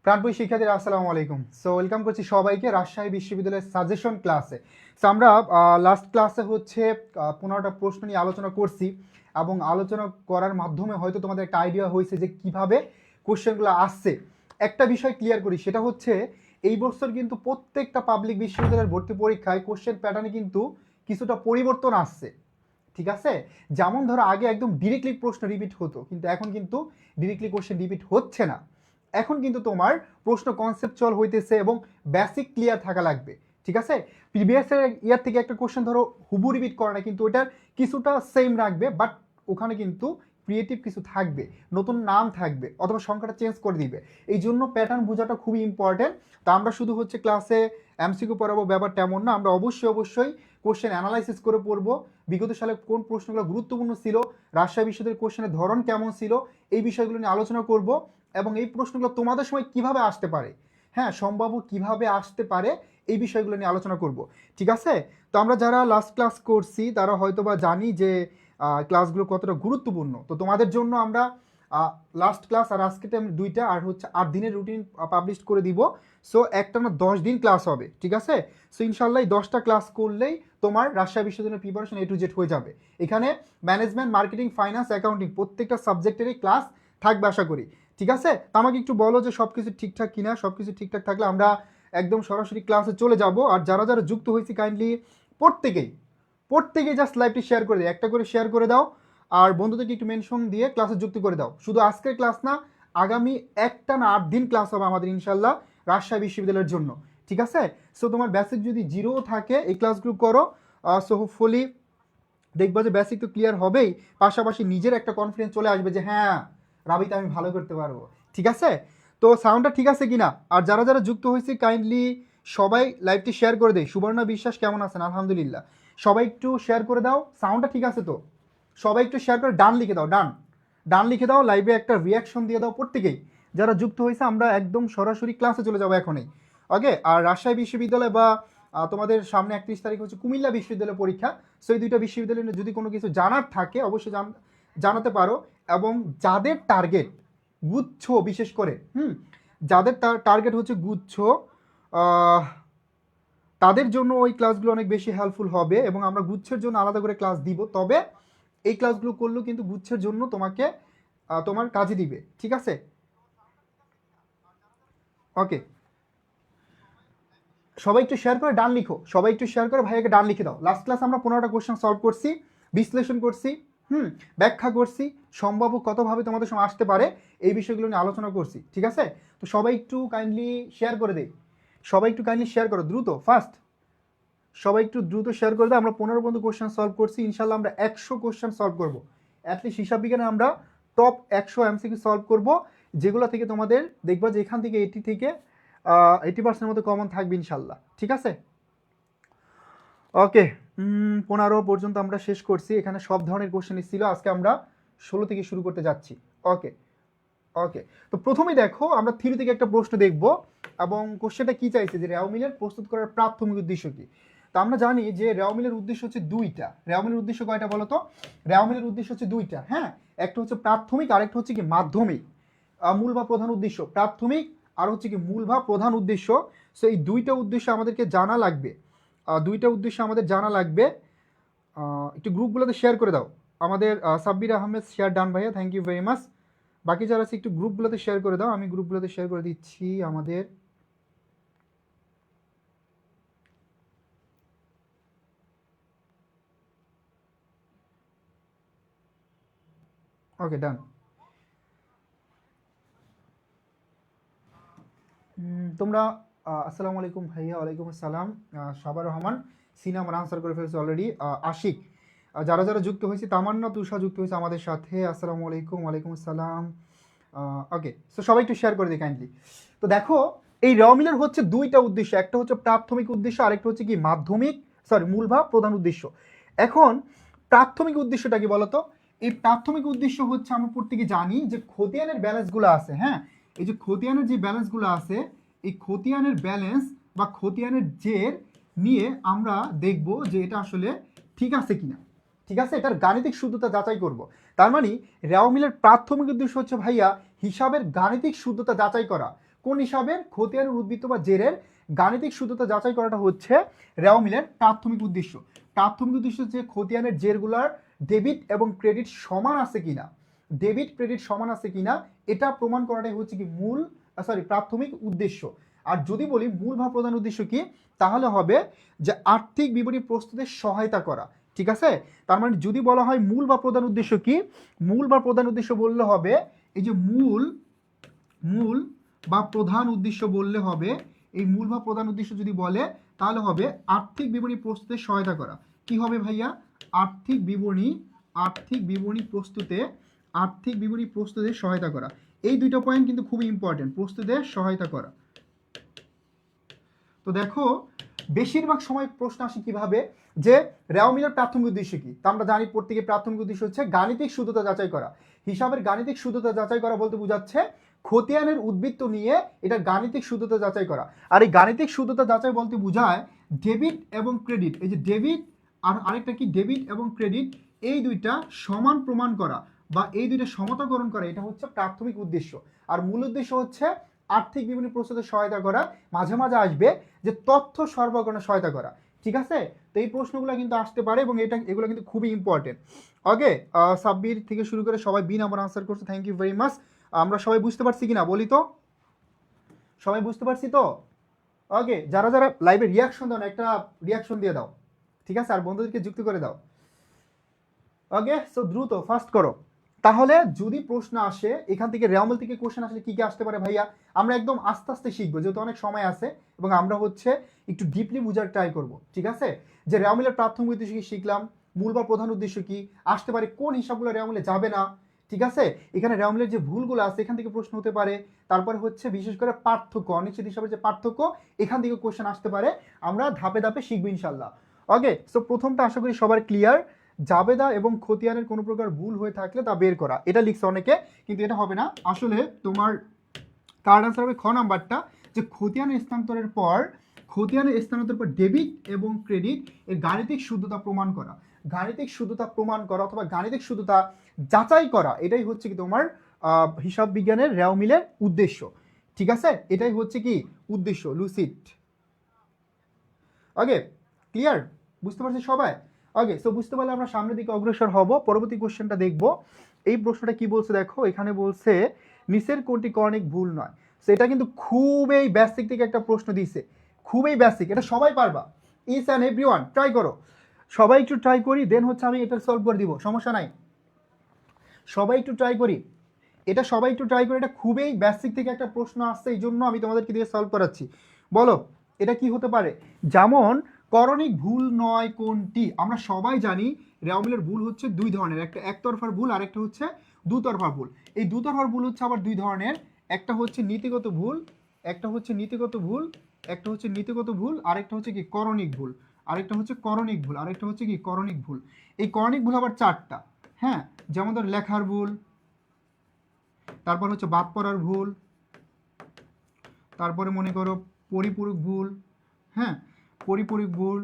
প্রাণপ্রিয় শিক্ষার্থীরা আসসালামু আলাইকুম। সো ওয়েলকাম করছি সবাইকে রাজশাহী বিশ্ববিদ্যালয়ের সাজেশন ক্লাসে। সো আমরা লাস্ট ক্লাসে হচ্ছে 15টা প্রশ্ন নিয়ে আলোচনা করছি এবং আলোচনা করার মাধ্যমে হয়তো তোমাদের একটা আইডিয়া হয়েছে যে কিভাবে কোশ্চেনগুলো আসছে। একটা বিষয় ক্লিয়ার করি, সেটা হচ্ছে এই বছর কিন্তু প্রত্যেকটা পাবলিক বিশ্ববিদ্যালয়ের ভর্তি পরীক্ষায় কোশ্চেন প্যাটার্নে কিন্তু কিছুটা পরিবর্তন আসছে। ঠিক আছে, যেমন ধরো আগে একদম ডিরেক্টলি প্রশ্ন রিপিট হতো, কিন্তু এখন কিন্তু ডিরেক্টলি কোশ্চেন রিপিট হচ্ছে না। এখন কিন্তু তোমার প্রশ্ন কনসেপচুয়াল হইতেছে এবং বেসিক ক্লিয়ার থাকা লাগবে। ঠিক আছে, প্রিভিয়াস ইয়ার থেকে একটা কোশ্চেন ধরো হুবু রিপিট করে না, কিন্তু ওটার কিছুটা সেম রাখবে, বাট ওখানে কিন্তু ক্রিয়েটিভ কিছু থাকবে, নতুন নাম থাকবে অথবা সংখ্যাটা চেঞ্জ করে দিবে। এই জন্য প্যাটার্ন বোঝাটা খুবই ইম্পর্টেন্ট। তা আমরা শুধু হচ্ছে ক্লাসে এমসিকিউ পড়াবো, ব্যাপার তেমন না। আমরা অবশ্যই কোশ্চেন অ্যানালাইসিস করে পড়বো, বিগত সালে কোন প্রশ্নগুলো গুরুত্বপূর্ণ ছিল, রাজশাহী বিশ্ববিদ্যালয়ের কোশ্চেনের ধরন কেমন ছিল, এই বিষয়গুলো নিয়ে আলোচনা করব এবং এই প্রশ্নগুলো তোমাদের সময় কিভাবে আসতে পারে, হ্যাঁ সম্ভাব্য কিভাবে আসতে পারে, এই বিষয়গুলো নিয়ে আলোচনা করব। ঠিক আছে, তো আমরা যারা লাস্ট ক্লাস করছি তারা হয়তো বা জানি যে ক্লাসগুলো কতটা গুরুত্বপূর্ণ। তো তোমাদের জন্য আমরা লাস্ট ক্লাস আর আজকে টাইম দুইটা আর হচ্ছে 8 দিনের রুটিন পাবলিশ করে দিব। সো একটানা 10 দিন ক্লাস হবে। ঠিক আছে, সো ইনশাল্লাহ 10টা ক্লাস করলেই তোমার রাজশাহী বিশ্ববিদ্যালয়ের প্রিপারেশন A to Z হয়ে যাবে। এখানে ম্যানেজমেন্ট, মার্কেটিং, ফাইন্যান্স, অ্যাকাউন্টিং প্রত্যেকটা সাবজেক্টেরই ক্লাস থাকবে আশা করি। ঠিক আছে, তো আমাকে একটু বলো যে সব কিছু ঠিকঠাক কিনা। সব কিছু ঠিকঠাক থাকলে আমরা একদম সরাসরি ক্লাসে চলে যাব। আর যারা যারা যুক্ত হয়েছে কাইন্ডলি প্রত্যেকেই জাস্ট লাইভটি শেয়ার করে দিও, একটা করে শেয়ার করে দাও আর বন্ধুদেরকে একটু মেনশন দিয়ে ক্লাসে যুক্ত করে দাও। শুধু আজকের ক্লাস না, আগামী একটানা 8 দিন ক্লাস হবে আমাদের ইনশাল্লাহ রাজশাহী বিশ্ববিদ্যালয়ের জন্য। ঠিক আছে, সো তোমার বেসিক যদি 0 থাকে এই ক্লাসগুলো করো। সো হোপফুলি দেখবা যে বেসিক তো ক্লিয়ার হবেই, পাশাপাশি নিজের একটা কনফিডেন্স চলে আসবে যে হ্যাঁ রাবিতে আমি ভালো করতে পারবো। ঠিক আছে, তো সাউন্ডটা ঠিক আছে কিনা? আর যারা যারা যুক্ত হয়েছে কাইন্ডলি সবাই লাইভটি শেয়ার করে দেয়। সুবর্ণা বিশ্বাস কেমন আছেন? আলহামদুলিল্লাহ। সবাই একটু শেয়ার করে দাও, সাউন্ডটা ঠিক আছে তো? সবাই একটু শেয়ার করে ডান লিখে দাও, ডান লিখে দাও, লাইভে একটা রিয়াকশন দিয়ে দাও প্রত্যেকেই যারা যুক্ত হয়েছে। আমরা একদম সরাসরি ক্লাসে চলে যাবো এখনই। ওকে, আর রাজশাহী বিশ্ববিদ্যালয় বা তোমাদের সামনে 31 তারিখ হচ্ছে কুমিল্লা বিশ্ববিদ্যালয় পরীক্ষা। সো এই দুইটা বিশ্ববিদ্যালয়ে যদি কোনো কিছু জানার থাকে অবশ্যই জানাতে পারো। এবং যাদের টার্গেট গুচ্ছ, বিশেষ করে যাদের টার্গেট হচ্ছে গুচ্ছ, তাদের জন্য ওই ক্লাসগুলো অনেক বেশি হেল্পফুল হবে এবং আমরা গুচ্ছের জন্য আলাদা করে ক্লাস দিব। তবে এই ক্লাসগুলো করলেও কিন্তু গুচ্ছের জন্য তোমাকে তোমার কাজে দিবে। ঠিক আছে, ওকে, সবাই একটু শেয়ার করে ডান লিখো, সবাই একটু শেয়ার করে ভাইয়াকে ডান লিখে দাও। লাস্ট ক্লাস আমরা 15টা কোশ্চেন সলভ করছি, বিশ্লেষণ করছি, ব্যাখ্যা করছি, সম্ভাব্য কতভাবে তোমাদের সময় আসতে পারে এই বিষয়গুলো নিয়ে আলোচনা করছি। ঠিক আছে, তো সবাই একটু কাইন্ডলি শেয়ার করে দেই, সবাই একটু কাইন্ডলি শেয়ার করো দ্রুত, ফাস্ট সবাই একটু দ্রুত শেয়ার করে দাও। আমরা 15 পর্যন্ত কোশ্চেন সলভ করছি, ইনশাল্লাহ আমরা 100 কোশ্চেন সলভ করবো। অ্যাটলিস্ট হিসাব বিজ্ঞানে আমরা টপ 100 এমসিকিউ সলভ করবো, যেগুলো থেকে তোমাদের দেখবা যে এখান থেকে 80% মতো কমন থাকবে ইনশাল্লাহ। ঠিক আছে, ওকে, 15 পর্যন্ত আমরা শেষ করছি। এখানে সব ধরনের কোশ্চেনই ছিল, আজকে আমরা 16 থেকে শুরু করতে যাচ্ছি। ওকে ওকে, তো প্রথমেই দেখো আমরা থিওরি থেকে একটা প্রশ্ন দেখব এবং কোশ্চেনটা কি চাইছে যে রেও মিলের প্রস্তুত করার প্রাথমিক উদ্দেশ্য কি। তো আমরা জানি যে রেও মিলের উদ্দেশ্য হচ্ছে দুইটা। রেও মিলের উদ্দেশ্য কয়টা বলো তো? রেও মিলের উদ্দেশ্য হচ্ছে দুইটা, হ্যাঁ, একটা হচ্ছে প্রাথমিক আর একটা হচ্ছে কি মাধ্যমিক। মূল বা প্রধান উদ্দেশ্য প্রাথমিক আর হচ্ছে কি মূল বা প্রধান উদ্দেশ্য। সো এই দুইটা উদ্দেশ্য আমাদেরকে জানা লাগবে, দুইটা উদ্দেশ্য আমাদের জানা লাগবে। একটু গ্রুপগুলোতে শেয়ার করে দাও আমাদের। সাব্বির আহমেদ শেয়ার ডান ভাইয়া, থ্যাংক ইউ ভেরি মাচ। বাকি যারা আছে একটু গ্রুপগুলোতে শেয়ার করে দাও, আমি গ্রুপগুলোতে শেয়ার করে দিচ্ছি আমাদের। ওকে, ডান। তোমরা আসসালামু আলাইকুম ভাইয়া। ওয়ালাইকুম আসসালাম। সাবার রহমান, সিনা আমার আনসার করে ফেলছে অলরেডি। আশিক, যারা যারা যুক্ত হয়েছে, তামান্না তুষা যুক্ত হয়েছে আমাদের সাথে, আসসালামু আলাইকুম। ওয়ালাইকুম আসসালাম। ওকে, সো সবাই একটু শেয়ার করে দিই কাইন্ডলি। তো দেখো এই র মিলের হচ্ছে দুইটা উদ্দেশ্য, একটা হচ্ছে প্রাথমিক উদ্দেশ্য, আরেকটা হচ্ছে কি মাধ্যমিক, সরি মূল বা প্রধান উদ্দেশ্য। এখন প্রাথমিক উদ্দেশ্যটা কি বলতো? এই প্রাথমিক উদ্দেশ্য হচ্ছে আমরা প্রত্যেকে জানি যে খতিয়ানের ব্যালেন্সগুলো আছে, হ্যাঁ, এই যে খতিয়ানের যে ব্যালেন্সগুলো আছে, এই খতিয়ানের ব্যালেন্স বা খতিয়ানের জের নিয়ে আমরা দেখব যে এটা আসলে ঠিক আছে কিনা। ঠিক আছে, এটার গাণিতিক শুদ্ধতা যাচাই করব। তার মানে রেও মিলের প্রাথমিক উদ্দেশ্য হচ্ছে ভাইয়া হিসাবের গাণিতিক শুদ্ধতা যাচাই করা। কোন হিসাবের? খতিয়ানের উদ্বৃত্ত বা জেরের গাণিতিক শুদ্ধতা যাচাই করাটা হচ্ছে রেওমিলের প্রাথমিক উদ্দেশ্য। প্রাথমিক উদ্দেশ্য হচ্ছে খতিয়ানের জেরগুলার ডেবিট এবং ক্রেডিট সমান আছে কিনা, ডেবিট ক্রেডিট সমান আছে কিনা এটা প্রমাণ করাটাই হচ্ছে কি প্রাথমিক উদ্দেশ্য। আর যদি বলি মূল বা প্রধান উদ্দেশ্য কি, তাহলে হবে যে আর্থিক বিবরণী প্রস্তুতের সহায়তা করা। ঠিক আছে, তার মানে যদি বলা হয় মূল বা প্রধান উদ্দেশ্য কি, মূল বা প্রধান উদ্দেশ্য বললে হবে এই যে মূল বা প্রধান উদ্দেশ্য বললে হবে, এই মূল বা প্রধান উদ্দেশ্য যদি বলে তাহলে হবে আর্থিক বিবরণী প্রস্তুতে সহায়তা করা। কি হবে ভাইয়া? আর্থিক বিবরণী প্রস্তুতে সহায়তা করা। এই দুইটা পয়েন্ট কিন্তু খুবই ইম্পর্টেন্ট, প্রস্তুতে সহায়তা করা। তো দেখো বেশিরভাগ সময় প্রশ্ন আসে কিভাবে, যে রেওমিলের প্রাথমিক উদ্দেশ্য কি? তা আমরা জানি প্রত্যেকে প্রাথমিক উদ্দেশ্য হচ্ছে গাণিতিক শুদ্ধতা যাচাই করা। হিসাবের গাণিতিক শুদ্ধতা যাচাই করা বলতে বোঝাচ্ছে খতিয়ানের উদ্বৃত্ত নিয়ে এটা গাণিতিক শুদ্ধতা যাচাই করা। আর এই গাণিতিক শুদ্ধতা যাচাই বলতে বোঝায় ডেবিট এবং ক্রেডিট, এই যে ডেবিট আর আরেকটা কি, ডেবিট এবং ক্রেডিট এই দুইটা সমান প্রমাণ করা বা এই দুইটা সমতাকরণ করা, এটা হচ্ছে প্রাথমিক উদ্দেশ্য। আর মূল উদ্দেশ্য হচ্ছে আর্থিক বিবরণী প্রস্তুতে সহায়তা করা। মাঝে মাঝে আসবে যে তথ্য সরবরাহে সহায়তা করা। ঠিক আছে, তো এই প্রশ্নগুলো কিন্তু আসতে পারে এবং এগুলো কিন্তু খুবই ইম্পর্টেন্ট। ওকে, সাব্বির থেকে শুরু করে সবাই বি নাম্বার আনসার করছে, থ্যাংক ইউ ভেরি মাচ। আমরা সবাই বুঝতে পারছি কিনা বলি তো? সবাই বুঝতে পারছি তো? ওকে, যারা যারা লাইভে রিয়াকশন দাও না, একটা রিয়াকশন দিয়ে দাও। ঠিক আছে, আর বন্ধুদেরকে যুক্ত করে দাও। ওকে, সো দ্রুত ফাস্ট করো। তাহলে যদি প্রশ্ন আসে এখান থেকে, রেওমিল থেকে কোশ্চেন আসলে কি কি আসতে পারে ভাইয়া, আমরা একদম আস্তে আস্তে শিখবো, যেহেতু অনেক সময় আছে এবং আমরা হচ্ছে একটু ডিপলি বোঝার ট্রাই করব। ঠিক আছে, যে রেওমিলের প্রাথমিক উদ্দেশ্য কি শিখলাম, মূল বা প্রধান উদ্দেশ্য কি, আসতে পারে কোন হিসাবগুলো রেওমিলে যাবে না। ঠিক আছে, এখানে রেওমিলের যে ভুলগুলো আছে এখান থেকে প্রশ্ন হতে পারে। তারপরে হচ্ছে বিশেষ করে পার্থক্য, অনিশ্চিত হিসাবের যে পার্থক্য, এখান থেকে কোশ্চেন আসতে পারে। আমরা ধাপে ধাপে শিখবো ইনশাল্লাহ। ওকে, সো প্রথমটা আশা করি সবার ক্লিয়ার। জাবেদা এবং খতিয়ানের কোনো প্রকার ভুল হয়ে থাকলে তা বের করা, এটা লিখছে অনেকে, কিন্তু এটা হবে না। আসলে তোমার কার্ড আনসার হবে খ নাম্বারটা, যে খতিয়ানের স্থানান্তরের পর ডেবিট এবং ক্রেডিট এর গাণিতিক শুদ্ধতা প্রমাণ করা। গাণিতিক শুদ্ধতা প্রমাণ করা অথবা গাণিতিক শুদ্ধতা যাচাই করা, এটাই হচ্ছে কি তোমার হিসাব বিজ্ঞানের রেওমিলের উদ্দেশ্য। ঠিক আছে, এটাই হচ্ছে কি উদ্দেশ্য, লুসিড। ওকে, ক্লিয়ার? বুঝতে পারছি সবাই? ওকে, সো বুঝতে পারলে আমরা সামনের দিকে অগ্রসর হব। পরবর্তী কোশ্চেনটা দেখব। এই প্রশ্নটা কি বলছে দেখো, এখানে বলছে নিচের কোনটি কর্ণিক ভুল নয়। সো এটা কিন্তু খুবই বেসিক থেকে একটা প্রশ্ন দিয়েছে, খুবই বেসিক, এটা সবাই পারবা। ইচ অ্যান্ড এভরিওয়ান ট্রাই করো, সবাই একটু ট্রাই করি, দেন হচ্ছে আমি এটা সলভ করে দিব, সমস্যা নাই। সবাই একটু ট্রাই করি, এটা সবাই একটু ট্রাই করি। এটা খুবই বেসিক থেকে একটা প্রশ্ন আসছে, এই জন্য আমি তোমাদেরকে দিয়ে সলভ করাচ্ছি। বলো এটা কি হতে পারে? যেমন করণিক ভুল নয় কোনটি? আমরা সবাই জানি রেওমিলের ভুল হচ্ছে দুই ধরনের, একটা একতরফার ভুল আর একটা হচ্ছে দুতরফা ভুল। এই দুতরফার ভুল হচ্ছে আবার দুই ধরনের, একটা হচ্ছে নীতিগত ভুল, একটা হচ্ছে নীতিগত ভুল, একটা হচ্ছে নীতিগত ভুল, আরেকটা হচ্ছে কি করণিক ভুল, আরেকটা হচ্ছে করণিক ভুল, আরেকটা হচ্ছে কি করণিক ভুল। এই করণিক ভুল আবার চারটা, হ্যাঁ, যেমন ধর লেখার ভুল, তারপর হচ্ছে বাদ পড়ার ভুল, তারপরে মনে করো পরিপূরক ভুল, হ্যাঁ, পরিপূরক ভুল,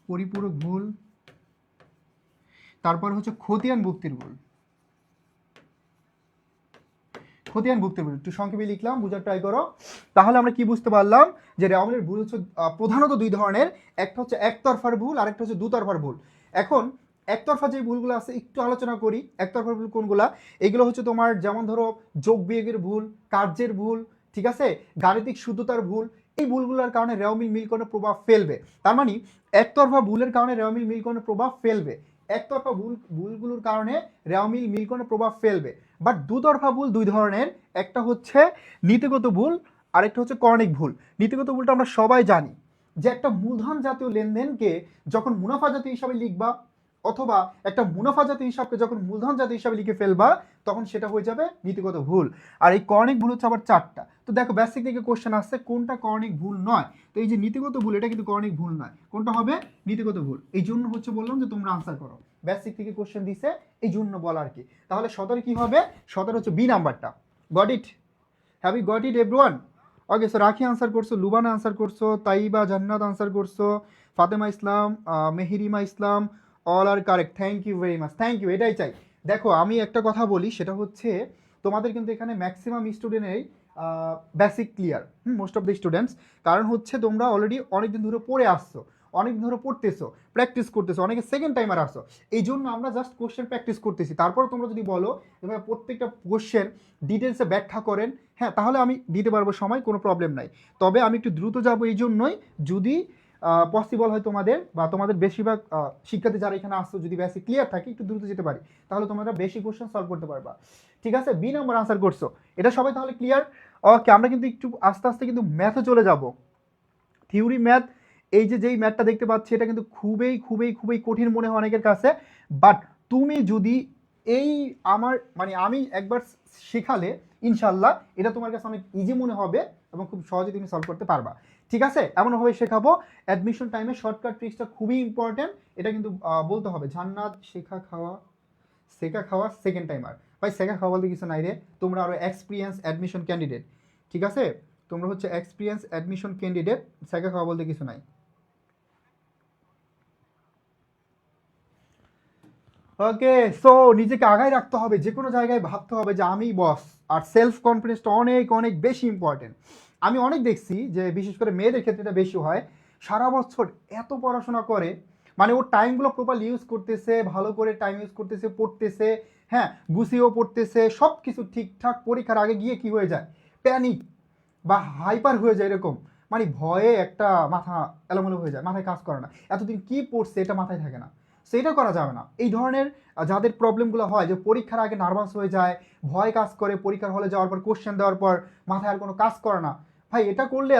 পরিপূরক ভুল, তারপর হচ্ছে খতিয়ান ভুক্তির ভুল। খতিয়ান ভুক্তির ভুল একটু সংক্ষেপে লিখলাম, বোঝার ট্রাই করো। তাহলে আমরা কি বুঝতে পারলাম, যে রেওমিলের ভুল হচ্ছে প্রধানত দুই ধরনের, একটা হচ্ছে একতরফার ভুল আর একটা হচ্ছে দুতরফার ভুল। এখন একতরফা যে ভুলগুলো আছে একটু আলোচনা করি। একতরফার ভুল কোনগুলা? এগুলো হচ্ছে তোমার যেমন ধরো যোগ বিয়োগের ভুল, কার্যের ভুল, ঠিক আছে, গাণিতিক শুদ্ধতার ভুল। এই ভুলগুলোর কারণে রেওমিল মিলকরণে প্রভাব ফেলবে। তার মানে একতরফা ভুলের কারণে রেওমিল মিলকরণে প্রভাব ফেলবে, একতরফা ভুলগুলোর কারণে রেওমিল মিলকরণে প্রভাব ফেলবে। বাট দুতরফা ভুল দুই ধরনের, একটা হচ্ছে নীতিগত ভুল, আরেকটা হচ্ছে কর্ণিক ভুল। নীতিগত ভুলটা আমরা সবাই জানি, যে একটা মূলধন জাতীয় লেনদেনকে যখন মুনাফা জাতীয় হিসাবে লিখবা, অথবা একটা মুনাফা জাতীয় হিসাবকে যখন মূলধন জাতীয় হিসাবে লিখে ফেলবা, তখন সেটা হয়ে যাবে নীতিগত ভুল। আর এই কর্ণিক ভুল হচ্ছে আবার চারটা। তো দেখো বেসিক থেকে কোশ্চেন আসছে কোনটা কর্ণিক ভুল নয়। তো এই যে নীতিগত ভুল, এটা কিন্তু কর্ণিক ভুল নয়। কোনটা হবে? নীতিগত ভুল। এই জন্য হচ্ছে বললাম যে তোমরা আনসার করো, বেসিক থেকে কোশ্চেন দিছে এই জন্য বলা আর কি। তাহলে 17 কি হবে? 17 হচ্ছে বি নাম্বারটা। Got it? Have you got it everyone? Okay, so Rakhi answer করছো, লুবানা আনসার করছো, তাইবা জান্নাত আনসার করছো, Fatema Islam, Meherima Islam, all are correct, thank you very much, thank you. এটাই চাই। দেখো আমি একটা কথা বলি, সেটা হচ্ছে তোমাদের কিন্তু এখানে ম্যাক্সিমাম স্টুডেন্টেরই basic clear, most of the students. কারণ হচ্ছে তোমরা অলরেডি অনেকদিন ধরে পড়ে আসছো, অনেকদিন ধরে পড়তেছো, প্র্যাকটিস করতেছো, অনেকে সেকেন্ড টাইমার আসছো। এই জন্য আমরা জাস্ট কোশ্চেন প্র্যাকটিস করতেছি। তারপর তোমরা যদি বলো এভাবে প্রত্যেকটা কোশ্চেন ডিটেলসে ব্যাখ্যা করেন, হ্যাঁ তাহলে আমি দিতে পারবো সময়, কোনো প্রবলেম নাই। তবে আমি একটু দ্রুত যাবো এই জন্যই, যদি পসিবল হয় তোমাদের বা তোমাদের বেশিরভাগ শিক্ষার্থী যারা এখানে আসছো যদি বেসিক ক্লিয়ার থাকে একটু দ্রুত যেতে পারি, তাহলে তোমরা বেশি কোশ্চেন সলভ করতে পারবা। ঠিক আছে, বি নাম্বার আনসার করছো, এটা সবাই তাহলে ক্লিয়ার। ওকে, আমরা কিন্তু একটু আস্তে আস্তে কিন্তু ম্যাথে চলে যাব। থিওরি ম্যাথ, এই যে যেই ম্যাথটা দেখতে পাচ্ছি এটা কিন্তু খুবই খুবই খুবই কঠিন মনে হয় অনেকের কাছে, বাট তুমি যদি এই আমার মানে আমি একবার শেখালে ইনশাল্লাহ এটা তোমার কাছে অনেক ইজি মনে হবে এবং খুব সহজে তুমি সলভ করতে পারবা। ঠিক আছে, এমনভাবে শেখাবো। অ্যাডমিশন টাইমে শর্টকাট ট্রিক্সটা খুবই ইম্পর্টেন্ট, এটা কিন্তু বলতে হবে। জান্নাত শেখা খাওয়া সেকেন্ড টাইমার, ভাই শেখা খাওয়া বলতে কিছু নাই রে, তোমরা আরও এক্সপিরিয়েন্স অ্যাডমিশন ক্যান্ডিডেট। ঠিক আছে, তোমরা হচ্ছে এক্সপিরিয়েন্স অ্যাডমিশন ক্যান্ডিডেট, শেখা খাওয়া বলতে কিছু নাই। ওকে, সো নিজেকে আগায় রাখতে হবে, যে কোনো জায়গায় ভাবতে হবে যে আমি বস। আর সেলফ কনফিডেন্সটা অনেক অনেক বেশি ইম্পর্টেন্ট। আমি অনেক দেখছি যে বিশেষ করে মেয়েদের ক্ষেত্রে এটা বেশি হয়, সারা বছর এত পড়াশোনা করে, মানে ওর টাইমগুলো প্রপারলি ইউজ করতেছে, ভালো করে টাইম ইউজ করতেছে, পড়তেছে, হ্যাঁ গুছিয়েও পড়তেছে, সব কিছু ঠিকঠাক, পরীক্ষার আগে গিয়ে কি হয়ে যায়, প্যানিক বা হাইপার হয়ে যায় এরকম, মানে ভয়ে একটা মাথা এলোমেলো হয়ে যায়, মাথায় কাজ করে না, এতদিন কি পড়ছে এটা মাথায় থাকে না। সেটা করা যাবে না। এই ধরনের যাদের প্রবলেমগুলো হয়, যে পরীক্ষার আগে নার্ভাস হয়ে যায়, ভয় কাজ করে, পরীক্ষার হলে যাওয়ার পর কোশ্চেন দেওয়ার পর মাথায় আর কোনো কাজ করে না, ভাই এটা করলে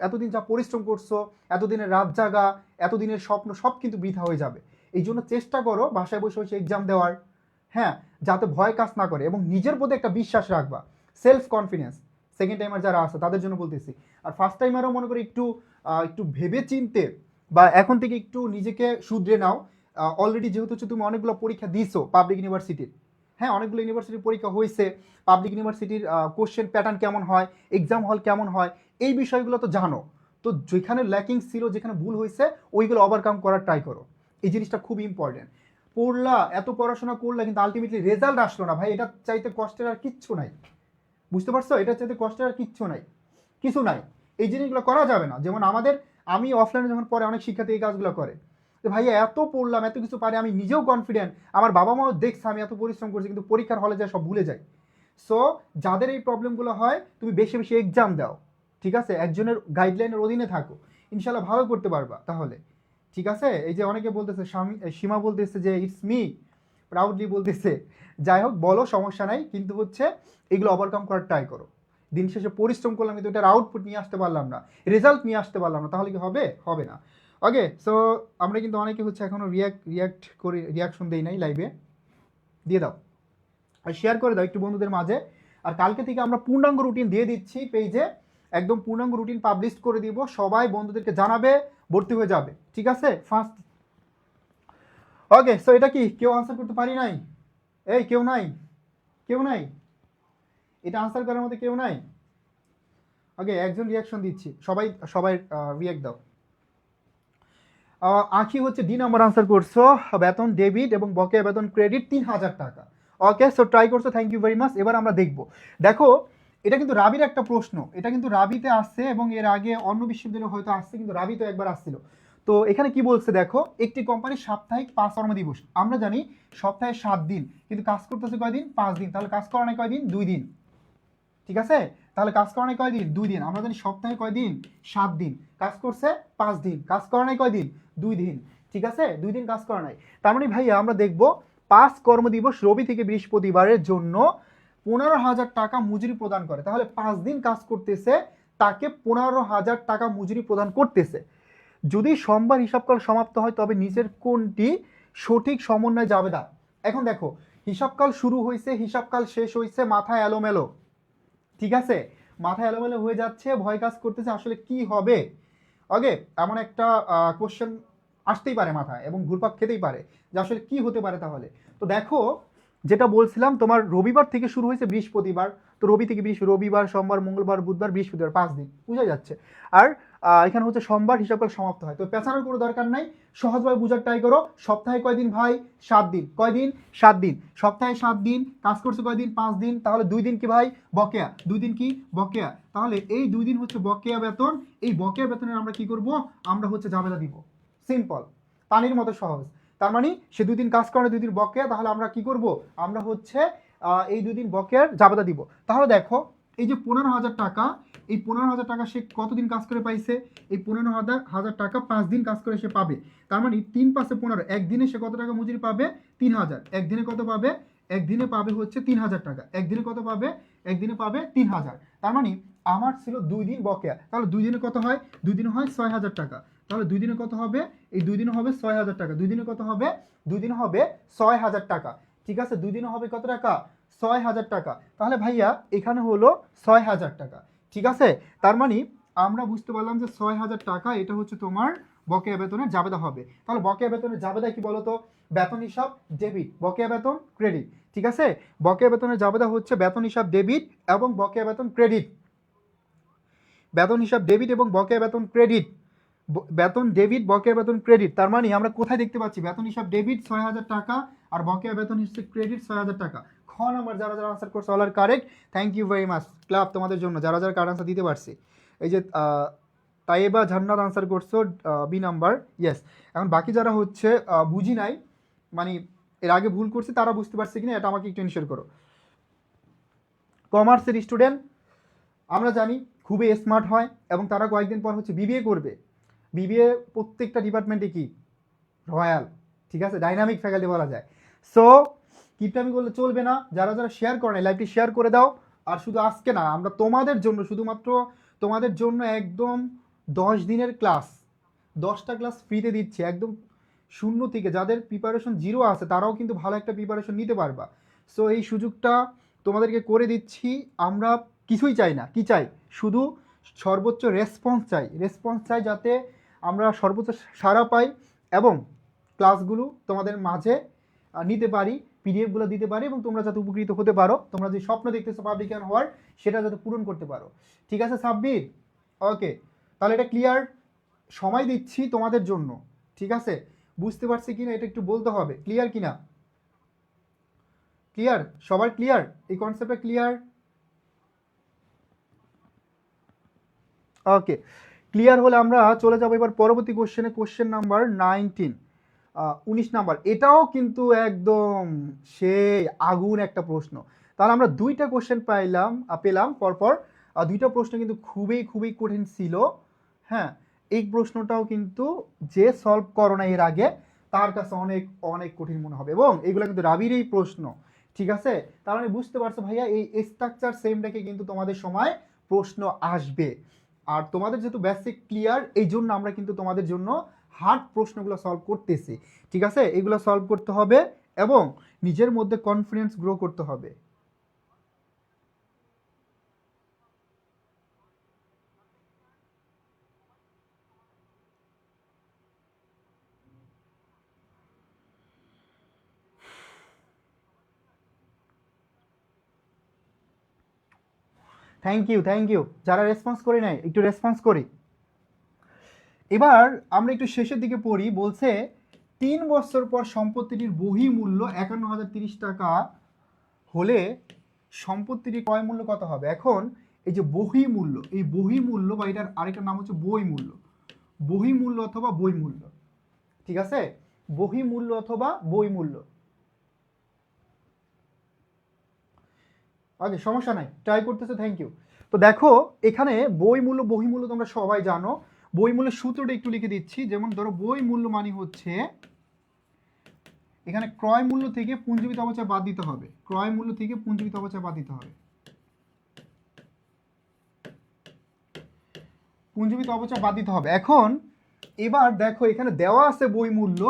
এতদিন যা পরিশ্রম করছো, এতদিনের রাত জাগা, এতদিনের স্বপ্ন সব কিন্তু বৃথা হয়ে যাবে। এই জন্য চেষ্টা করো বাসায় বসে বসে এক্সাম দেওয়ার, হ্যাঁ, যাতে ভয় কাজ না করে, এবং নিজের প্রতি একটা বিশ্বাস রাখবা, সেলফ কনফিডেন্স। সেকেন্ড টাইমার যারা আছে তাদের জন্য বলতেছি। আর ফার্স্ট টাইমারও মনে করি একটু ভেবে চিনতে বা এখন থেকে একটু নিজেকে শুধরে নাও। অলরেডি যেহেতু হচ্ছে তুমি অনেকগুলো পরীক্ষা দিছো পাবলিক ইউনিভার্সিটির, হ্যাঁ অনেকগুলো ইউনিভার্সিটির পরীক্ষা হয়েছে, পাবলিক ইউনিভার্সিটির কোশ্চেন প্যাটার্ন কেমন হয়, এক্সাম হল কেমন হয়, এই বিষয়গুলো তো জানো। তো যেখানে ল্যাকিং ছিল, যেখানে ভুল হয়েছে, ওইগুলো ওভারকাম করার ট্রাই করো। এই জিনিসটা খুব ইম্পর্টেন্ট। পড়লা, এত পড়াশোনা করলা, কিন্তু আলটিমেটলি রেজাল্ট আসলো না, ভাই এটা চাইতে কষ্টের আর কিচ্ছু নাই। বুঝতে পারছো, এটা চাইতে কষ্টের আর কিচ্ছু নাই, কিছু নাই। এই জিনিসগুলো করা যাবে না। যেমন আমি অফলাইনে যখন পরে অনেক শিক্ষার্থী এই কাজগুলো করে, যে ভাইয়া এত পড়লাম, এত কিছু পারে, আমি নিজেও কনফিডেন্ট, আমার বাবা মাও দেখছে আমি এত পরিশ্রম করছি, কিন্তু পরীক্ষার হলে যায় সব ভুলে যায়। সো যাদের এই প্রবলেমগুলো হয়, তুমি বেশি বেশি এক্সাম দাও, ঠিক আছে, একজনের গাইডলাইনের অধীনে থাকো, ইনশাল্লাহ ভালো করতে পারবা তাহলে। ঠিক আছে, এই যে অনেকে বলতেছে, সীমা বলতেছে যে ইটস মি, প্রাউডলি বলতেছে। যাই হোক, বলো, সমস্যা নাই, কিন্তু হচ্ছে এগুলো ওভারকাম করার ট্রাই করো। দিন শেষে পরিশ্রম করলাম কিন্তু এটার আউটপুট নিয়ে আসতে পারলাম না, রেজাল্ট নিয়ে আসতে পারলাম না, তাহলে কি হবে? হবে না। ওকে, সো আমরা কিন্তু অনেকে হচ্ছে এখনও রিয়াকশন দেই নাই লাইভে, দিয়ে দাও আর শেয়ার করে দাও একটু বন্ধুদের মাঝে। আর কালকে থেকে আমরা পূর্ণাঙ্গ রুটিন দিয়ে দিচ্ছি পেজে, একদম পূর্ণাঙ্গ রুটিন পাবলিশ করে দিব, সবাই বন্ধুদেরকে জানাবে, ভর্তি হয়ে যাবে। ঠিক আছে, ফার্স্ট। ওকে, সো এটা কি কেউ আনসার করতে পারি নাই? এই কেউ নাই? কেউ নাই? এটা আনসার করার মধ্যে কেউ নাই? ওকে, একজন রিয়াকশন দিচ্ছি, সবাই সবাই রিয়াক্ট দাও। আঁখি হচ্ছে ডি নাম্বার আনসার করছো, বেতন ডেবিট এবং বকেয়া বেতন ক্রেডিট 3000 টাকা। ওকে, সো ট্রাই করছো, থ্যাংক ইউ ভেরি মাচ। এবার আমরা দেখবো, দেখো এটা কিন্তু রাবির একটা প্রশ্ন, এটা কিন্তু রাবিতে আসছে এবং এর আগে অন্য বিশ্ববিদ্যালয়ে হয়তো আসছে, কিন্তু রাবিতে একবার আসছিল। তো এখানে কি বলছে দেখো, একটি কোম্পানির সাপ্তাহিক 5 কর্মদিবস, আমরা জানি সপ্তাহে 7 দিন, কিন্তু কাজ করতেছে কয়দিন? 5 দিন, তাহলে কাজ করা নাই কয়দিন? 2 দিন। ঠিক আছে, তাহলে কাজ করা নাই কয়দিন? 2 দিন। আমরা জানি সপ্তাহে কয়দিন? 7 দিন, কাজ করছে 5 দিন, কাজ করা নাই কয়দিন? 2 দিন। ঠিক আছে, 2 দিন কাজ করা নাই। তার মানে ভাইয়া আমরা দেখব 5 কর্মদিবস রবি থেকে বৃহস্পতিবারের জন্য 15,000 টাকা মজুরি প্রদান করে। তাহলে 5 দিন কাজ করতেছে, তাকে 15,000 টাকা মজুরি প্রদান করতেছে। যদি সোমবার হিসাবকাল সমাপ্ত হয়, তবে নিচের কোনটি সঠিক সমন্বয় জাবেদা? এখন দেখো, হিসাবকাল শুরু হয়েছে, হিসাবকাল শেষ হয়েছে, মাথায় এলোমেলো। ঠিক আছে, মাথায় এলোমেলো হয়ে যাচ্ছে, ভয় কাজ করতেছে, আসলে কি হবে। ওকে, এমন একটা কোশ্চেন আসতেই পারে মাথায় এবং ঘুরপাক খেতেই পারে যে আসলে কি হতে পারে তাহলে। তো দেখো, যেটা বলছিলাম, তোমার রবিবার থেকে শুরু হয়েছে বৃহস্পতিবার, তো রবি থেকে রবিবার, সোমবার, মঙ্গলবার, বুধবার, বৃহস্পতিবার, 5 দিন, বুঝা যাচ্ছে। আর এখানে হচ্ছে সোমবার হিসাব করে সমাপ্ত হয়। তো পেছানোর কোনো দরকার নাই, সহজভাবে বোঝার ট্রাই করো। সপ্তাহে কয়দিন ভাই? 7 দিন। কয়দিন? 7 দিন। সপ্তাহে 7 দিন, কাজ করছে কয়দিন? 5 দিন। তাহলে 2 দিন কি ভাই? বকেয়া। 2 দিন কি? বকেয়া। তাহলে এই 2 দিন হচ্ছে বকেয়া বেতন। এই বকেয়া বেতনের আমরা কি করব? আমরা হচ্ছে জাবেদা দিব। সিম্পল, পানির মতো সহজ। তার মানে সে 2 দিন কাজ করে, 2 দিন বকেয়া, তাহলে আমরা কি করব? আমরা হচ্ছে এই 2 দিন বকেয়ার জাবেদা দিব। তাহলে দেখো এই যে 15,000 টাকা, এই 15,000 টাকা সে কতদিন কাজ করে পাইছে? এই 15,000 টাকা 5 দিন কাজ করে সে পাবে। তার মানে 3 5 15, একদিনে সে কত টাকা মজুরি পাবে? 3,000। একদিনে কত পাবে? একদিনে পাবে হচ্ছে 3,000 টাকা। একদিনে কত পাবে? একদিনে পাবে 3,000। তার মানে আমার ছিল 2 দিন বকেয়া, তাহলে 2 দিনে কত হয়? 2 দিনে হয় 6,000 টাকা। তাহলে 2 দিনে কত হবে? এই 2 দিনে হবে 6,000 টাকা। 2 দিনে কত হবে? 2 দিনে হবে 6,000 টাকা। ঠিক আছে, 2 দিনে হবে কত টাকা? 6,000 টাকা। তাহলে ভাইয়া এখানে হলো 6,000 টাকা। ঠিক আছে, তার মানে আমরা বুঝতে পারলাম যে 6,000 টাকা এটা হচ্ছে তোমার বকেয়া বেতনের জাবেদা হবে। তাহলে বকেয়া বেতনের জাবেদা কি বলতো? বেতন হিসাব ডেবিট, বকেয়া বেতন ক্রেডিট। ঠিক আছে, বকেয়া বেতনের জাবেদা হচ্ছে বেতন হিসাব ডেবিট এবং বকেয়া বেতন ক্রেডিট। বেতন হিসাব ডেবিট এবং বকেয়া বেতন ক্রেডিট। বেতন ডেবিট, বকেয়া বেতন ক্রেডিট। তার মানে আমরা কোথায় দেখতে পাচ্ছি? বেতন হিসাব ডেবিট 6,000 টাকা আর বকেয়া বেতন হিসাব ক্রেডিট 6,000 টাকা। খ নাম্বার যারা যারা আনসার করছে all are correct. Thank you very much club তোমাদের জন্য, যারা যারা কারেক্ট আনসার দিতে পারছে। এই যে তাইবা জান্নাত আনসার করছো বি নাম্বার, ইয়েস। এখন বাকি যারা হচ্ছে বুঝি নাই, মানে এর আগে ভুল করছে, তারা বুঝতে পারছে কিনা এটা আমাকে একটু ইনশিওর করো। কমার্সের স্টুডেন্ট আমরা জানি খুবই স্মার্ট হয় এবং তারা কয়েকদিন পর হচ্ছে বিবিএ করবে। বিবিএ প্রত্যেকটা ডিপার্টমেন্টে কি রয়্যাল, ঠিক আছে, ডাইনামিক ফ্যাকাল্টি বলা যায়। সো কিপটামি করলে চলবে না। যারা যারা শেয়ার করে লাইভটি শেয়ার করে দাও। আর শুধু আজকে না, আমরা তোমাদের জন্য, শুধুমাত্র তোমাদের জন্য একদম 10 দিনের ক্লাস, 10টা ক্লাস ফ্রিতে দিচ্ছি একদম শূন্য থেকে। যাদের প্রিপারেশন জিরো আছে তারাও কিন্তু ভালো একটা প্রিপারেশন নিতে পারবা। সো এই সুযোগটা তোমাদেরকে করে দিচ্ছি। আমরা কিছুই চাই না, কি চাই? শুধু সর্বোচ্চ রেসপন্স চাই। রেসপন্স চাই যাতে আমরা সর্বোচ্চ সাড়া পাই এবং ক্লাসগুলো তোমাদের মাঝে নিতে পারি, পিডিএফগুলো দিতে পারি এবং তোমরা যাতে উপকৃত হতে পারো। তোমরা যে স্বপ্ন দেখতেছো পাবলিকান হওয়ার, সেটা যাতে পূরণ করতে পারো। ঠিক আছে সাব্বির? ওকে, তাহলে এটা ক্লিয়ার। সময় দিচ্ছি তোমাদের জন্য। ঠিক আছে, বুঝতে পারছি কিনা এটা একটু বলতে হবে। ক্লিয়ার কিনা? ক্লিয়ার? সবার ক্লিয়ার? এই কনসেপ্টটা ক্লিয়ার? ওকে, ক্লিয়ার হলে আমরা চলে যাবো এবার পরবর্তী কোশ্চেনে। Question number 19, 19 number. এটাও কিন্তু একদম সেই আগুন একটা প্রশ্ন। তাহলে আমরা 2টা কোশ্চেন পেলাম পরপর। 2টা প্রশ্ন কিন্তু খুবই খুবই কঠিন ছিল। হ্যাঁ, এই প্রশ্নটাও কিন্তু যে সলভ করো না এর আগে তার কাছে অনেক অনেক কঠিন মনে হবে এবং এগুলো কিন্তু রাবিরই প্রশ্ন। ঠিক আছে, তার মানে বুঝতে পারছো ভাইয়া এই স্ট্রাকচার সেম রেখে কিন্তু তোমাদের সময় প্রশ্ন আসবে। আর তোমাদের যেহেতু বেসিক ক্লিয়ার, এই জন্য আমরা কিন্তু তোমাদের জন্য হার্ড প্রশ্নগুলো সলভ করতেছি। ঠিক আছে, এগুলো সলভ করতে হবে এবং নিজের মধ্যে কনফিডেন্স গ্রো করতে হবে। Thank you, thank you. যারা রেসপন্স করি নাই একটু রেসপন্স করি। এবার আমরা একটু শেষের দিকে পড়ি। বলছে 3 বছর পর সম্পত্তিটির বহি মূল্য 51,030 টাকা হলে সম্পত্তিটির ক্রয় মূল্য কত হবে? এখন এই যে বহি মূল্য, এই বহি মূল্য বা এটার আরেকটা নাম হচ্ছে বই মূল্য। বহি মূল্য অথবা বই মূল্য, ঠিক আছে, বহি মূল্য অথবা বই মূল্য। ওকে, সমস্যা নাই, ট্রাই করতেছো, থ্যাংক ইউ। তো দেখো এখানে বই মূল্য বহি মূল্য তোমরা সবাই জানো। বই মূল্যের সূত্রটা একটু লিখে দিচ্ছি। যেমন ধরো বই মূল্য মানে হচ্ছে এখানে ক্রয় মূল্য থেকে পুঞ্জীবিত অবচয় বাদ দিতে হবে। ক্রয় মূল্য থেকে পুঞ্জীবিত অবচয় বাদ দিতে হবে। পুঞ্জীবিত অবচয় বাদ দিতে হবে। এখন এবার দেখো এখানে দেওয়া আছে বই মূল্য,